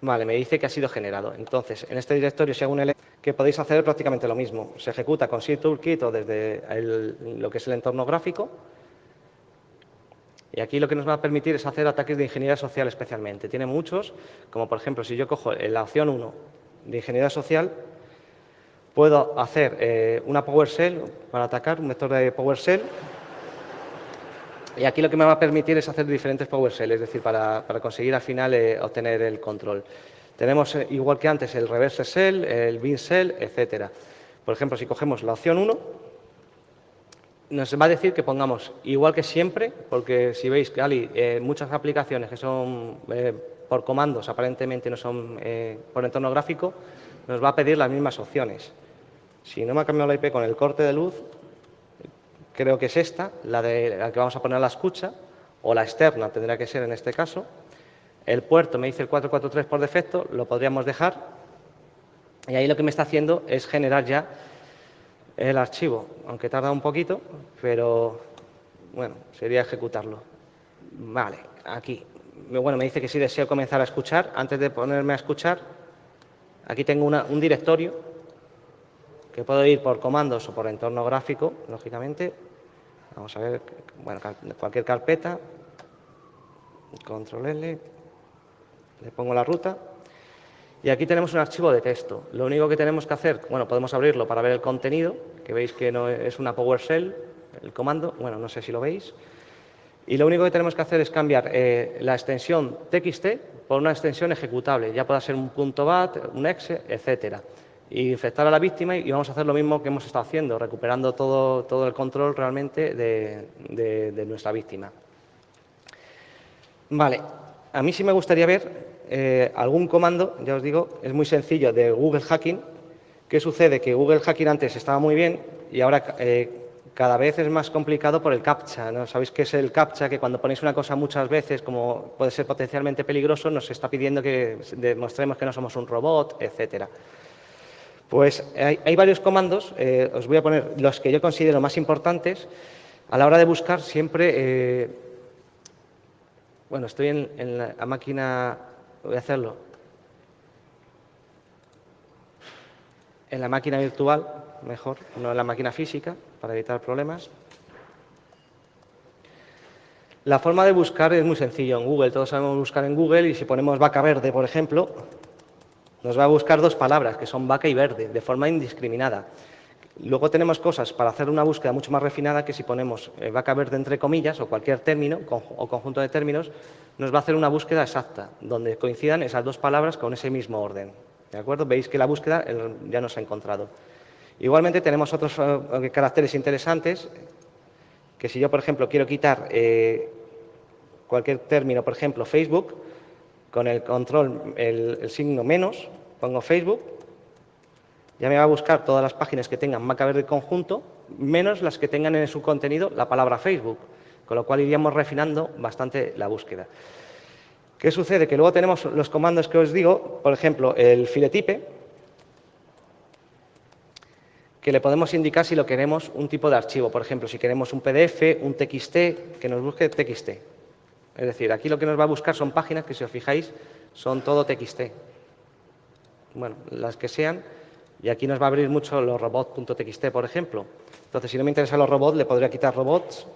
Vale, me dice que ha sido generado. Entonces, en este directorio, si hago un element, que podéis hacer prácticamente lo mismo. Se ejecuta con SysToolkit o desde lo que es el entorno gráfico. Y aquí lo que nos va a permitir es hacer ataques de ingeniería social especialmente. Tiene muchos, como por ejemplo, si yo cojo la opción 1 de ingeniería social, puedo hacer una PowerShell para atacar, un vector de PowerShell. Y aquí lo que me va a permitir es hacer diferentes PowerShell, es decir, para conseguir al final obtener el control. Tenemos, igual que antes, el reverse shell, el bin shell, etcétera. Por ejemplo, si cogemos la opción 1, nos va a decir que pongamos igual que siempre, porque si veis que hay muchas aplicaciones que son por comandos, aparentemente no son por entorno gráfico, nos va a pedir las mismas opciones. Si no me ha cambiado la IP con el corte de luz, creo que es esta, la que vamos a poner a la escucha, o la externa tendrá que ser en este caso. El puerto me dice el 443 por defecto, lo podríamos dejar. Y ahí lo que me está haciendo es generar ya el archivo, aunque tarda un poquito, pero bueno, sería ejecutarlo. Vale, aquí. Bueno, me dice que si deseo comenzar a escuchar. Antes de ponerme a escuchar, aquí tengo un directorio que puedo ir por comandos o por entorno gráfico, lógicamente. Vamos a ver, bueno, cualquier carpeta, control L, le pongo la ruta y aquí tenemos un archivo de texto. Lo único que tenemos que hacer, bueno, podemos abrirlo para ver el contenido, que veis que no es una PowerShell, el comando, bueno, no sé si lo veis. Y lo único que tenemos que hacer es cambiar la extensión txt por una extensión ejecutable, ya pueda ser un .bat, un exe, etcétera. Y infectar a la víctima y vamos a hacer lo mismo que hemos estado haciendo, recuperando todo el control realmente de nuestra víctima. Vale, a mí sí me gustaría ver algún comando, ya os digo, es muy sencillo, de Google Hacking. ¿Qué sucede? Que Google Hacking antes estaba muy bien y ahora cada vez es más complicado por el CAPTCHA, ¿no? Sabéis qué es el CAPTCHA, que cuando ponéis una cosa muchas veces, como puede ser potencialmente peligroso, nos está pidiendo que demostremos que no somos un robot, etcétera. Pues hay varios comandos, os voy a poner los que yo considero más importantes. A la hora de buscar siempre, bueno, estoy en la máquina, voy a hacerlo, en la máquina virtual, mejor, no en la máquina física, para evitar problemas. La forma de buscar es muy sencillo en Google, todos sabemos buscar en Google y si ponemos vaca verde, por ejemplo, nos va a buscar dos palabras, que son vaca y verde, de forma indiscriminada. Luego tenemos cosas para hacer una búsqueda mucho más refinada, que si ponemos vaca verde entre comillas o cualquier término o conjunto de términos, nos va a hacer una búsqueda exacta, donde coincidan esas dos palabras con ese mismo orden. ¿De acuerdo? Veis que la búsqueda ya nos ha encontrado. Igualmente tenemos otros caracteres interesantes, que si yo, por ejemplo, quiero quitar cualquier término, por ejemplo, Facebook, con el control, el signo menos, pongo Facebook, ya me va a buscar todas las páginas que tengan vaca verde conjunto, menos las que tengan en su contenido la palabra Facebook, con lo cual iríamos refinando bastante la búsqueda. ¿Qué sucede? Que luego tenemos los comandos que os digo, por ejemplo, el filetype, que le podemos indicar si lo queremos un tipo de archivo. Por ejemplo, si queremos un PDF, un TXT, que nos busque TXT. Es decir, aquí lo que nos va a buscar son páginas que, si os fijáis, son todo TXT. Bueno, las que sean, y aquí nos va a abrir mucho los robots.txt, por ejemplo. Entonces, si no me interesan los robots, le podría quitar robots,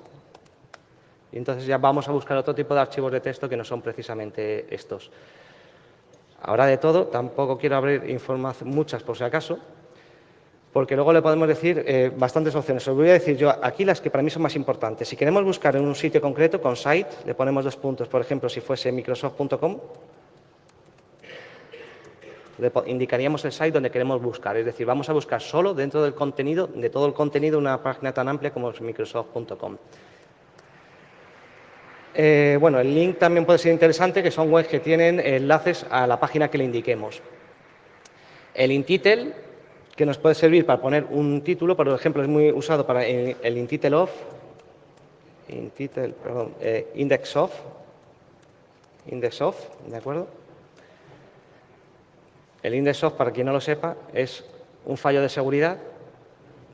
y entonces ya vamos a buscar otro tipo de archivos de texto que no son precisamente estos. Ahora de todo, tampoco quiero abrir información, muchas por si acaso, porque luego le podemos decir bastantes opciones. Os voy a decir yo aquí las que para mí son más importantes. Si queremos buscar en un sitio concreto, con site, le ponemos 2 puntos. Por ejemplo, si fuese microsoft.com, le indicaríamos el site donde queremos buscar. Es decir, vamos a buscar solo dentro del contenido, de todo el contenido, una página tan amplia como es microsoft.com. Bueno, el link también puede ser interesante, que son webs que tienen enlaces a la página que le indiquemos. El intitle, que nos puede servir para poner un título, por ejemplo, es muy usado para el intitle of, index of, ¿de acuerdo? El index of, para quien no lo sepa, es un fallo de seguridad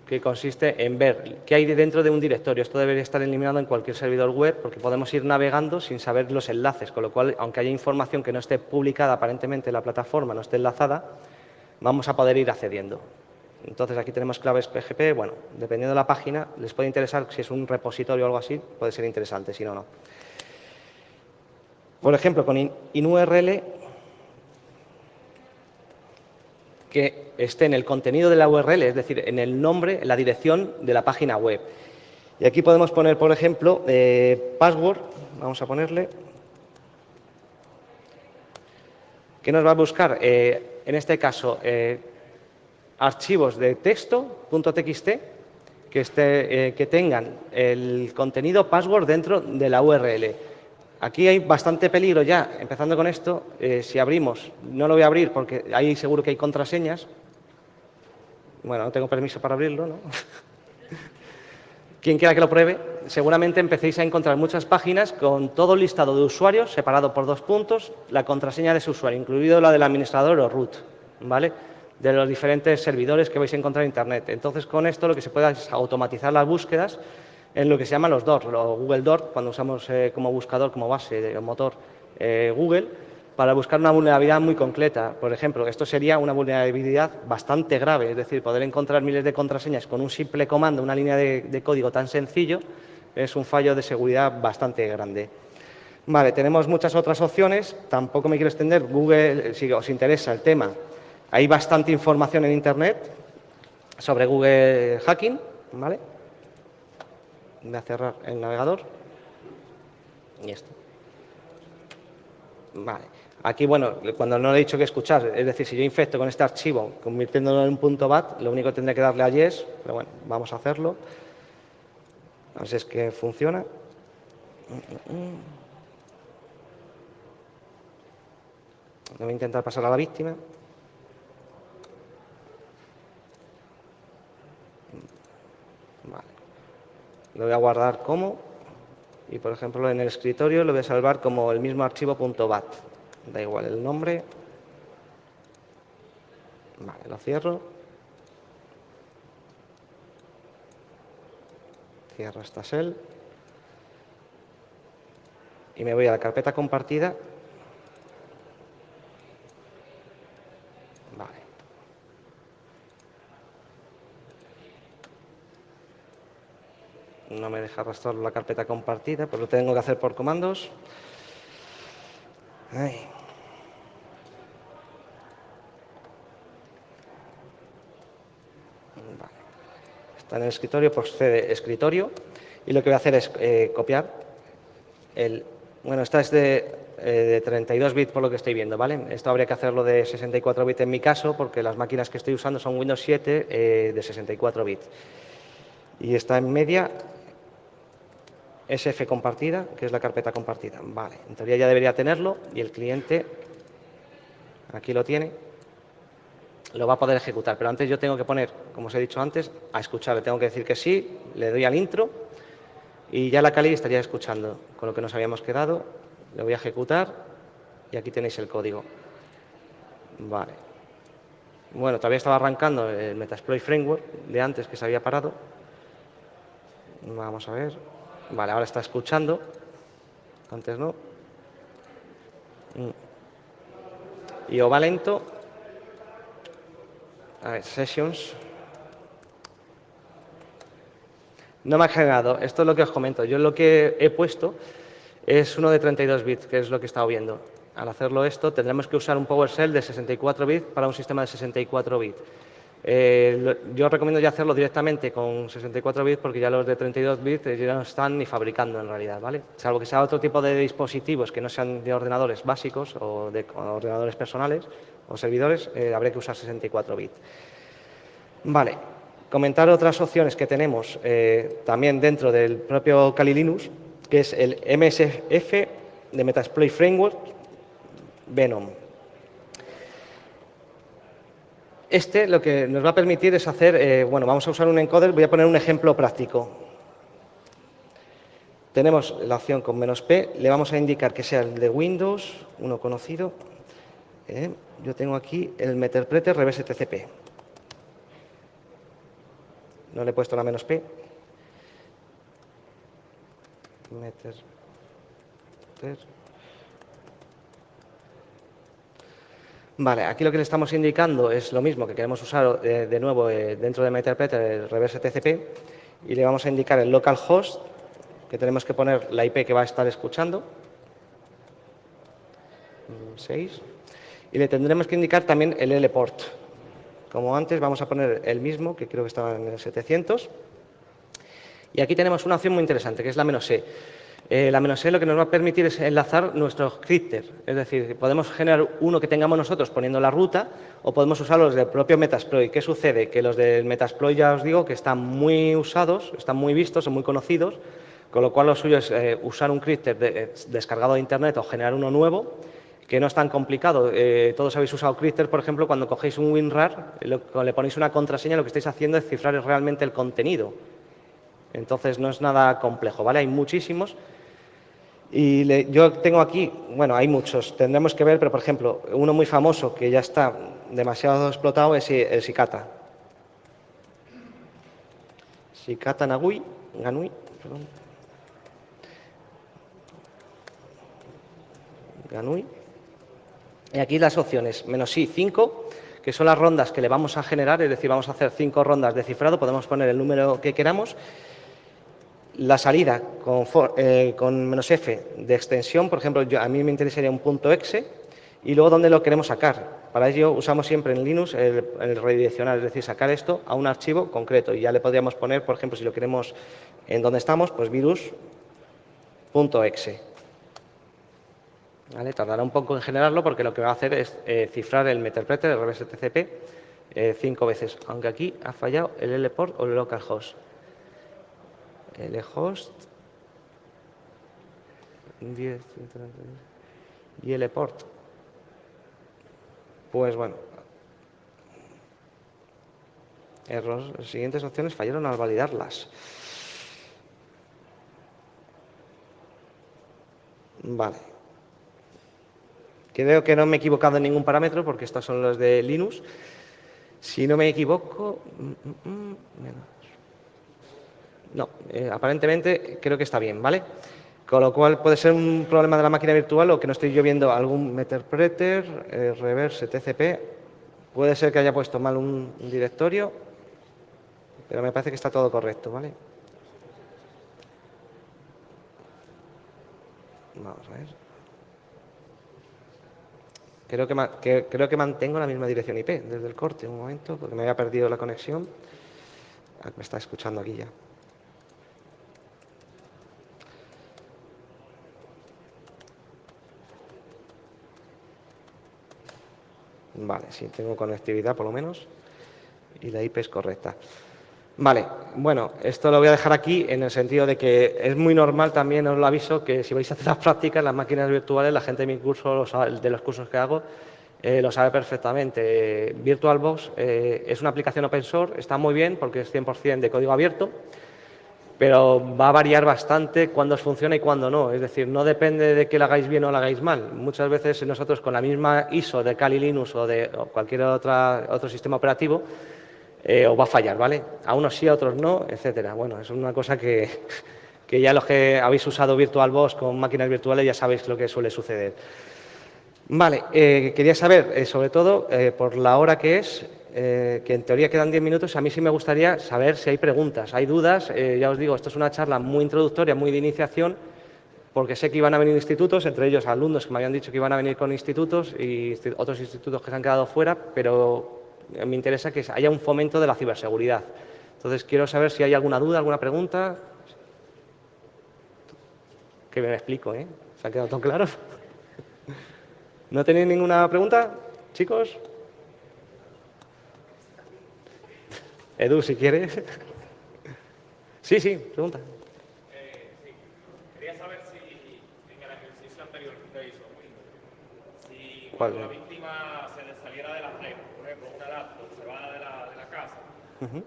que consiste en ver qué hay dentro de un directorio. Esto debería estar eliminado en cualquier servidor web porque podemos ir navegando sin saber los enlaces, con lo cual, aunque haya información que no esté publicada aparentemente en la plataforma, no esté enlazada, vamos a poder ir accediendo. Entonces, aquí tenemos claves PGP. Bueno, dependiendo de la página, les puede interesar, si es un repositorio o algo así, puede ser interesante, si no, no. Por ejemplo, con InURL, que esté en el contenido de la URL, es decir, en el nombre, en la dirección de la página web. Y aquí podemos poner, por ejemplo, password, vamos a ponerle, que nos va a buscar, en este caso, archivos de texto.txt que tengan el contenido password dentro de la URL. Aquí hay bastante peligro ya, empezando con esto. Si abrimos, no lo voy a abrir porque ahí seguro que hay contraseñas. Bueno, no tengo permiso para abrirlo, ¿no? Quien quiera que lo pruebe, seguramente empecéis a encontrar muchas páginas con todo el listado de usuarios separado por 2 puntos, la contraseña de ese usuario, incluido la del administrador o root, ¿vale? De los diferentes servidores que vais a encontrar en Internet. Entonces, con esto lo que se puede es automatizar las búsquedas en lo que se llaman los DOR, los Google DOR, cuando usamos como buscador, como base de motor Google, para buscar una vulnerabilidad muy concreta. Por ejemplo, esto sería una vulnerabilidad bastante grave, es decir, poder encontrar miles de contraseñas con un simple comando, una línea de código tan sencillo, es un fallo de seguridad bastante grande. Vale, tenemos muchas otras opciones, tampoco me quiero extender. Google, si os interesa el tema, hay bastante información en Internet sobre Google Hacking, ¿vale? Voy a cerrar el navegador y esto. Vale. Aquí, bueno, cuando no le he dicho que escuchar, es decir, si yo infecto con este archivo, convirtiéndolo en un .bat, lo único que tendré que darle a yes, pero bueno, vamos a hacerlo. A ver si es que funciona. Voy a intentar pasar a la víctima. Vale. Lo voy a guardar como, y por ejemplo en el escritorio lo voy a salvar como el mismo archivo .bat. Da igual el nombre. Vale, lo cierro. Cierro esta shell. Y me voy a la carpeta compartida. Vale. No me deja arrastrar la carpeta compartida, pues lo tengo que hacer por comandos. Ay. Vale. Está en el escritorio, pues cede escritorio. Y lo que voy a hacer es copiar el... Bueno, esta es de 32 bits por lo que estoy viendo, ¿vale? Esto habría que hacerlo de 64 bits en mi caso, porque las máquinas que estoy usando son Windows 7 de 64 bits. Y está en media SF compartida, que es la carpeta compartida. Vale, en teoría ya debería tenerlo y el cliente, aquí lo tiene, lo va a poder ejecutar. Pero antes yo tengo que poner, como os he dicho antes, a escuchar. Le tengo que decir que sí, le doy al intro y ya la Kali estaría escuchando con lo que nos habíamos quedado. Le voy a ejecutar y aquí tenéis el código. Vale. Bueno, todavía estaba arrancando el Metasploit Framework de antes que se había parado. Vamos a ver. Vale, ahora está escuchando. Antes no. Y o va lento. A ver, Sessions. No me ha generado. Esto es lo que os comento. Yo lo que he puesto es uno de 32 bits, que es lo que he estado viendo. Al hacerlo esto, tendremos que usar un PowerShell de 64 bits para un sistema de 64 bits. Yo recomiendo ya hacerlo directamente con 64 bits porque ya los de 32 bits ya no están ni fabricando en realidad, ¿vale? Salvo que sea otro tipo de dispositivos que no sean de ordenadores básicos o de ordenadores personales o servidores, habría que usar 64 bits. Vale, comentar otras opciones que tenemos también dentro del propio Kali Linux, que es el MSF de Metasploit Framework Venom. Este lo que nos va a permitir es hacer, bueno, vamos a usar un encoder, voy a poner un ejemplo práctico. Tenemos la opción con "-p", le vamos a indicar que sea el de Windows, uno conocido. Yo tengo aquí el Meterpreter reverse TCP. No le he puesto la "-p". Vale, aquí lo que le estamos indicando es lo mismo que queremos usar de nuevo dentro de Meterpreter, el reverse TCP, y le vamos a indicar el localhost, que tenemos que poner la IP que va a estar escuchando, 6, y le tendremos que indicar también el L-port. Como antes, vamos a poner el mismo, que creo que estaba en el 700, y aquí tenemos una opción muy interesante, que es la "-e". La "-e" lo que nos va a permitir es enlazar nuestro scripter, es decir, podemos generar uno que tengamos nosotros poniendo la ruta o podemos usar los del propio Metasploit. ¿Qué sucede? Que los del Metasploit ya os digo que están muy usados, están muy vistos, son muy conocidos, con lo cual lo suyo es usar un crypter descargado de Internet o generar uno nuevo, que no es tan complicado. Todos habéis usado crypter, por ejemplo, cuando cogéis un WinRAR, le ponéis una contraseña, lo que estáis haciendo es cifrar realmente el contenido. Entonces, no es nada complejo, ¿vale? Hay muchísimos. Y yo tengo aquí, bueno, hay muchos, tendremos que ver, pero por ejemplo, uno muy famoso que ya está demasiado explotado es el Cicata. Cicata Ganui, perdón. Ganui. Y aquí las opciones, -i 5, que son las rondas que le vamos a generar, es decir, vamos a hacer 5 rondas de cifrado, podemos poner el número que queramos. La salida con -f de extensión, por ejemplo, a mí me interesaría un .exe, y luego dónde lo queremos sacar. Para ello usamos siempre en Linux el redireccional, es decir, sacar esto a un archivo concreto, y ya le podríamos poner, por ejemplo, si lo queremos en donde estamos, pues virus.exe. ¿Vale? Tardará un poco en generarlo porque lo que va a hacer es cifrar el Meterpreter, el reverse TCP, 5 veces, aunque aquí ha fallado el lport o el localhost. Lhost 10 y lport. Pues bueno, error. Las siguientes opciones fallaron al validarlas. Vale. Creo que no me he equivocado en ningún parámetro porque estos son los de Linux. Si no me equivoco... No, aparentemente creo que está bien, ¿vale? Con lo cual puede ser un problema de la máquina virtual o que no estoy yo viendo algún Meterpreter, reverse TCP. Puede ser que haya puesto mal un directorio, pero me parece que está todo correcto, ¿vale? Vamos a ver. Creo que mantengo la misma dirección IP desde el corte. Un momento, porque me había perdido la conexión. Me está escuchando aquí ya. Vale, sí, tengo conectividad por lo menos. Y la IP es correcta. Vale, bueno, esto lo voy a dejar aquí en el sentido de que es muy normal también, os lo aviso, que si vais a hacer las prácticas, las máquinas virtuales, la gente de mi curso, de los cursos que hago, lo sabe perfectamente. VirtualBox es una aplicación open source, está muy bien porque es 100% de código abierto, pero va a variar bastante cuándo os funciona y cuándo no. Es decir, no depende de que lo hagáis bien o lo hagáis mal. Muchas veces nosotros con la misma ISO de Kali Linux o de cualquier otro sistema operativo, os va a fallar, ¿vale? A unos sí, a otros no, etcétera. Bueno, es una cosa que ya los que habéis usado VirtualBox con máquinas virtuales ya sabéis lo que suele suceder. Vale, quería saber, sobre todo, por la hora que es, que en teoría quedan 10 minutos, a mí sí me gustaría saber si hay preguntas, hay dudas. Ya os digo, esto es una charla muy introductoria, muy de iniciación, porque sé que iban a venir institutos, entre ellos alumnos que me habían dicho que iban a venir con institutos y otros institutos que se han quedado fuera, pero me interesa que haya un fomento de la ciberseguridad. Entonces, quiero saber si hay alguna duda, alguna pregunta. Que me explico, ¿eh? ¿Se ha quedado todo claro? ¿No tenéis ninguna pregunta, chicos? Edu, si quieres. Sí, pregunta.
Sí. Quería saber si en el ejercicio anterior que usted hizo, si cuando la víctima se le saliera de la red, por ejemplo, una laptop se va de la casa,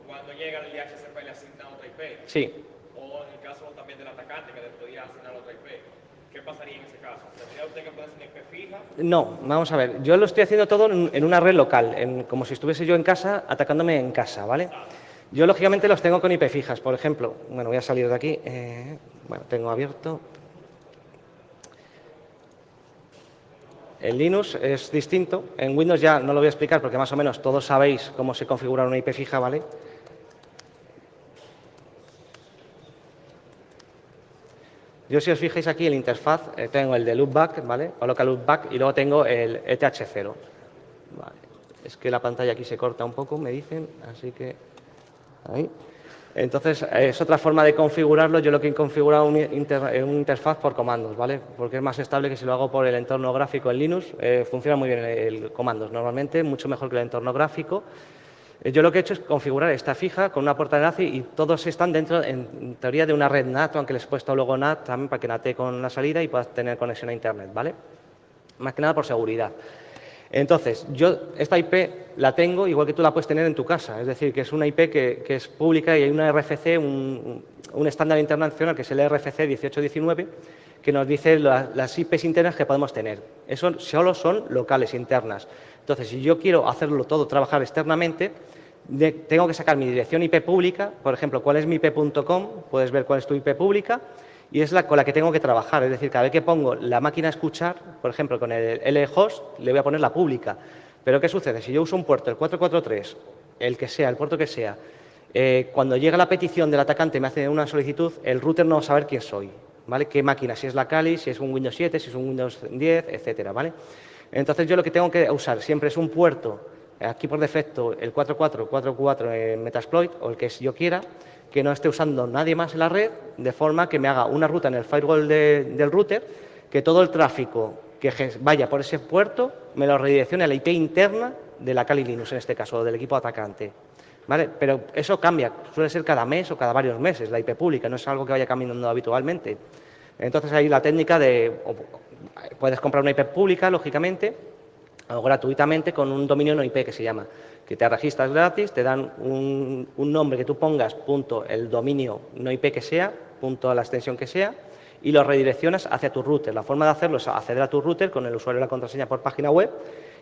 cuando llega el DHCP le asigna otra IP.
Sí.
O en el caso también del atacante que le podía asignar otra IP. ¿Qué pasaría en ese caso? ¿Tendría usted que ponerse una IP fija? No,
vamos a ver. Yo lo estoy haciendo todo en una red local, como si estuviese yo en casa, atacándome en casa, ¿vale? Yo, lógicamente, los tengo con IP fijas. Por ejemplo, bueno, voy a salir de aquí. Bueno, tengo abierto. En Linux es distinto. En Windows ya no lo voy a explicar porque más o menos todos sabéis cómo se configura una IP fija, ¿vale? Yo, si os fijáis aquí, el interfaz, tengo el de loopback, ¿vale? O local loopback, y luego tengo el ETH0. Vale. Es que la pantalla aquí se corta un poco, me dicen, así que... Ahí. Entonces, es otra forma de configurarlo. Yo lo que he configurado un interfaz por comandos, ¿vale? Porque es más estable que si lo hago por el entorno gráfico en Linux. Funciona muy bien el comandos, normalmente, mucho mejor que el entorno gráfico. Yo lo que he hecho es configurar esta fija con una puerta de enlace y todos están dentro, en teoría, de una red NAT, aunque les he puesto luego NAT también para que NATe con la salida y puedas tener conexión a Internet, ¿vale? Más que nada por seguridad. Entonces, yo esta IP la tengo igual que tú la puedes tener en tu casa, es decir, que es una IP que es pública y hay una RFC, un estándar internacional que es el RFC 1819, que nos dice las IPs internas que podemos tener. Eso solo son locales, internas. Entonces, si yo quiero hacerlo todo, trabajar externamente, tengo que sacar mi dirección IP pública, por ejemplo, cuál es mi IP.com, puedes ver cuál es tu IP pública, y es con la que tengo que trabajar. Es decir, cada vez que pongo la máquina a escuchar, por ejemplo, con el LHost, le voy a poner la pública. Pero ¿qué sucede? Si yo uso un puerto, el 443, el que sea, el puerto que sea, cuando llega la petición del atacante, me hace una solicitud, el router no va a saber quién soy, ¿vale? Qué máquina, si es la Kali, si es un Windows 7, si es un Windows 10, etcétera, ¿vale? Entonces, yo lo que tengo que usar siempre es un puerto, aquí por defecto el 4444 en Metasploit, o el que yo quiera, que no esté usando nadie más en la red, de forma que me haga una ruta en el firewall del router, que todo el tráfico que vaya por ese puerto me lo redireccione a la IP interna de la Kali Linux, en este caso, o del equipo atacante. ¿Vale? Pero eso cambia, suele ser cada mes o cada varios meses, la IP pública, no es algo que vaya cambiando habitualmente. Entonces, hay la técnica puedes comprar una IP pública, lógicamente, o gratuitamente con un dominio no IP que se llama, que te registras gratis, te dan un nombre que tú pongas, punto, el dominio no IP que sea, punto a la extensión que sea, y lo redireccionas hacia tu router. La forma de hacerlo es acceder a tu router con el usuario y la contraseña por página web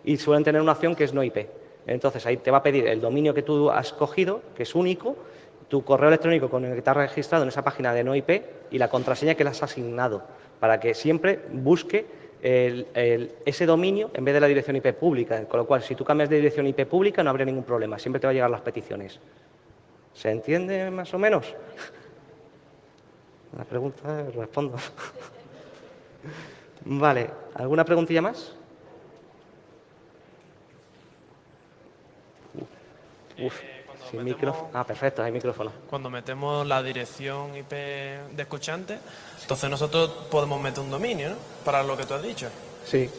y suelen tener una opción que es no IP. Entonces, ahí te va a pedir el dominio que tú has cogido, que es único, tu correo electrónico con el que te has registrado en esa página de no IP y la contraseña que le has asignado, para que siempre busque ese dominio en vez de la dirección IP pública. Con lo cual, si tú cambias de dirección IP pública, no habría ningún problema. Siempre te va a llegar las peticiones. ¿Se entiende más o menos? La pregunta respondo. Vale. ¿Alguna preguntilla más? Sin micrófono. Ah, perfecto, hay micrófono.
Cuando metemos la dirección IP de escuchante, entonces nosotros podemos meter un dominio, ¿no? Para lo que tú has dicho.
Sí.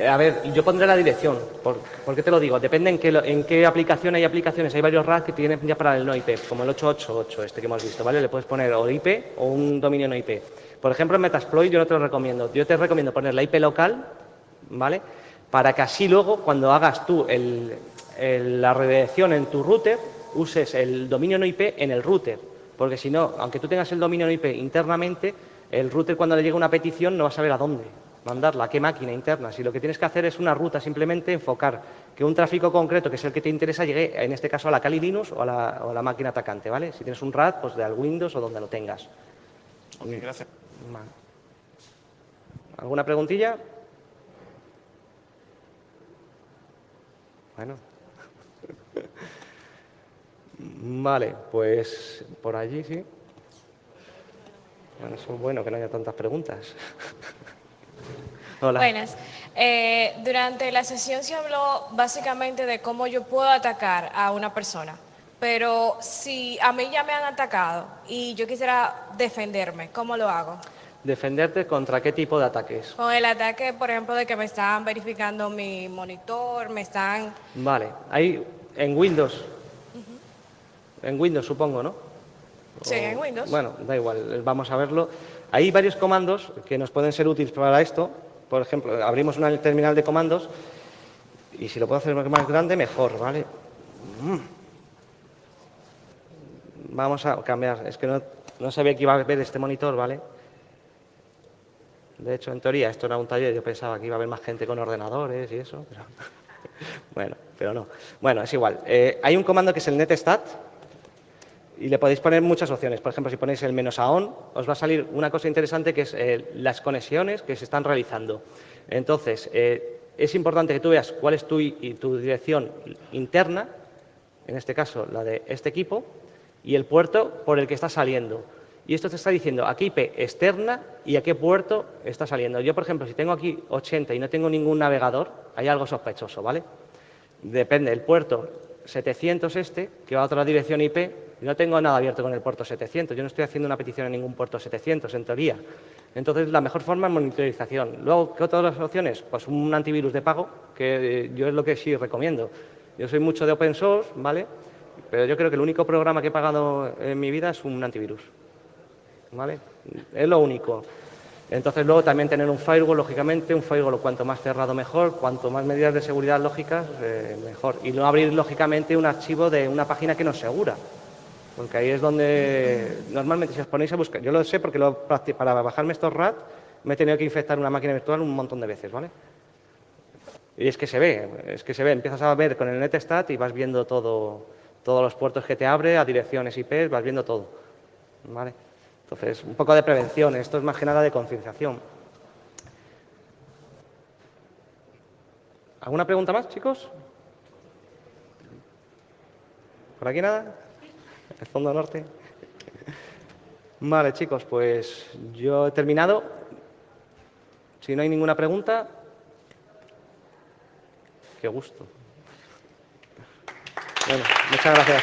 A ver, yo pondré la dirección. ¿Por qué te lo digo? Depende en qué aplicación hay aplicaciones. Hay varios RAS que tienen ya para el no IP, como el 888 este que hemos visto, ¿vale? Le puedes poner o IP o un dominio no IP. Por ejemplo, en Metasploit yo no te lo recomiendo. Yo te recomiendo poner la IP local, ¿vale? Para que así luego, cuando hagas tú la redirección en tu router, uses el dominio no IP en el router. Porque si no, aunque tú tengas el dominio no IP internamente, el router cuando le llega una petición no va a saber a dónde mandarla, a qué máquina interna. Si lo que tienes que hacer es una ruta, simplemente enfocar que un tráfico concreto, que es el que te interesa, llegue, en este caso, a la Kali Linux o a la máquina atacante, ¿vale? Si tienes un RAD, pues de al Windows o donde lo tengas.
Ok, gracias.
Vale. ¿Alguna preguntilla? Bueno. Vale, pues por allí sí. Bueno, eso es bueno que no haya tantas preguntas. Hola.
Buenas. Durante la sesión se habló básicamente de cómo yo puedo atacar a una persona, pero si a mí ya me han atacado y yo quisiera defenderme, ¿cómo lo hago?
¿Defenderte contra qué tipo de ataques?
Con el ataque, por ejemplo, de que me están verificando mi monitor, me están...
Vale, ahí en Windows. En Windows supongo, ¿no?
Sí, en Windows.
Bueno, da igual, vamos a verlo. Hay varios comandos que nos pueden ser útiles para esto. Por ejemplo, abrimos una terminal de comandos y si lo puedo hacer más grande, mejor, ¿vale? Vamos a cambiar. Es que no sabía que iba a ver este monitor, ¿vale? De hecho, en teoría, esto era un taller. Yo pensaba que iba a haber más gente con ordenadores y eso, pero... Bueno, pero no. Bueno, es igual. Hay un comando que es el netstat y le podéis poner muchas opciones. Por ejemplo, si ponéis el -on, os va a salir una cosa interesante que es las conexiones que se están realizando. Entonces, es importante que tú veas cuál es tu dirección interna, en este caso la de este equipo, y el puerto por el que está saliendo. Y esto te está diciendo a qué IP externa y a qué puerto está saliendo. Yo, por ejemplo, si tengo aquí 80 y no tengo ningún navegador, hay algo sospechoso, ¿vale? Depende del puerto 700 que va a otra dirección IP, y no tengo nada abierto con el puerto 700. Yo no estoy haciendo una petición en ningún puerto 700, en teoría. Entonces, la mejor forma es monitorización. Luego, ¿qué otras opciones? Pues un antivirus de pago, que yo es lo que sí recomiendo. Yo soy mucho de open source, ¿vale? Pero yo creo que el único programa que he pagado en mi vida es un antivirus, ¿vale? Es lo único. Entonces, luego también tener un firewall, lógicamente, un firewall cuanto más cerrado mejor, cuanto más medidas de seguridad lógicas, mejor. Y no abrir, lógicamente, un archivo de una página que no es segura. Porque ahí es donde, normalmente, si os ponéis a buscar, yo lo sé porque para bajarme estos RAT me he tenido que infectar una máquina virtual un montón de veces, ¿vale? Y es que se ve, empiezas a ver con el Netstat y vas viendo todos los puertos que te abre, a direcciones IP, vas viendo todo, ¿vale? Entonces, un poco de prevención, esto es más que nada de concienciación. ¿Alguna pregunta más, chicos? ¿Por aquí nada? ¿El fondo norte? Vale, chicos, pues yo he terminado. Si no hay ninguna pregunta, qué gusto. Bueno, muchas gracias.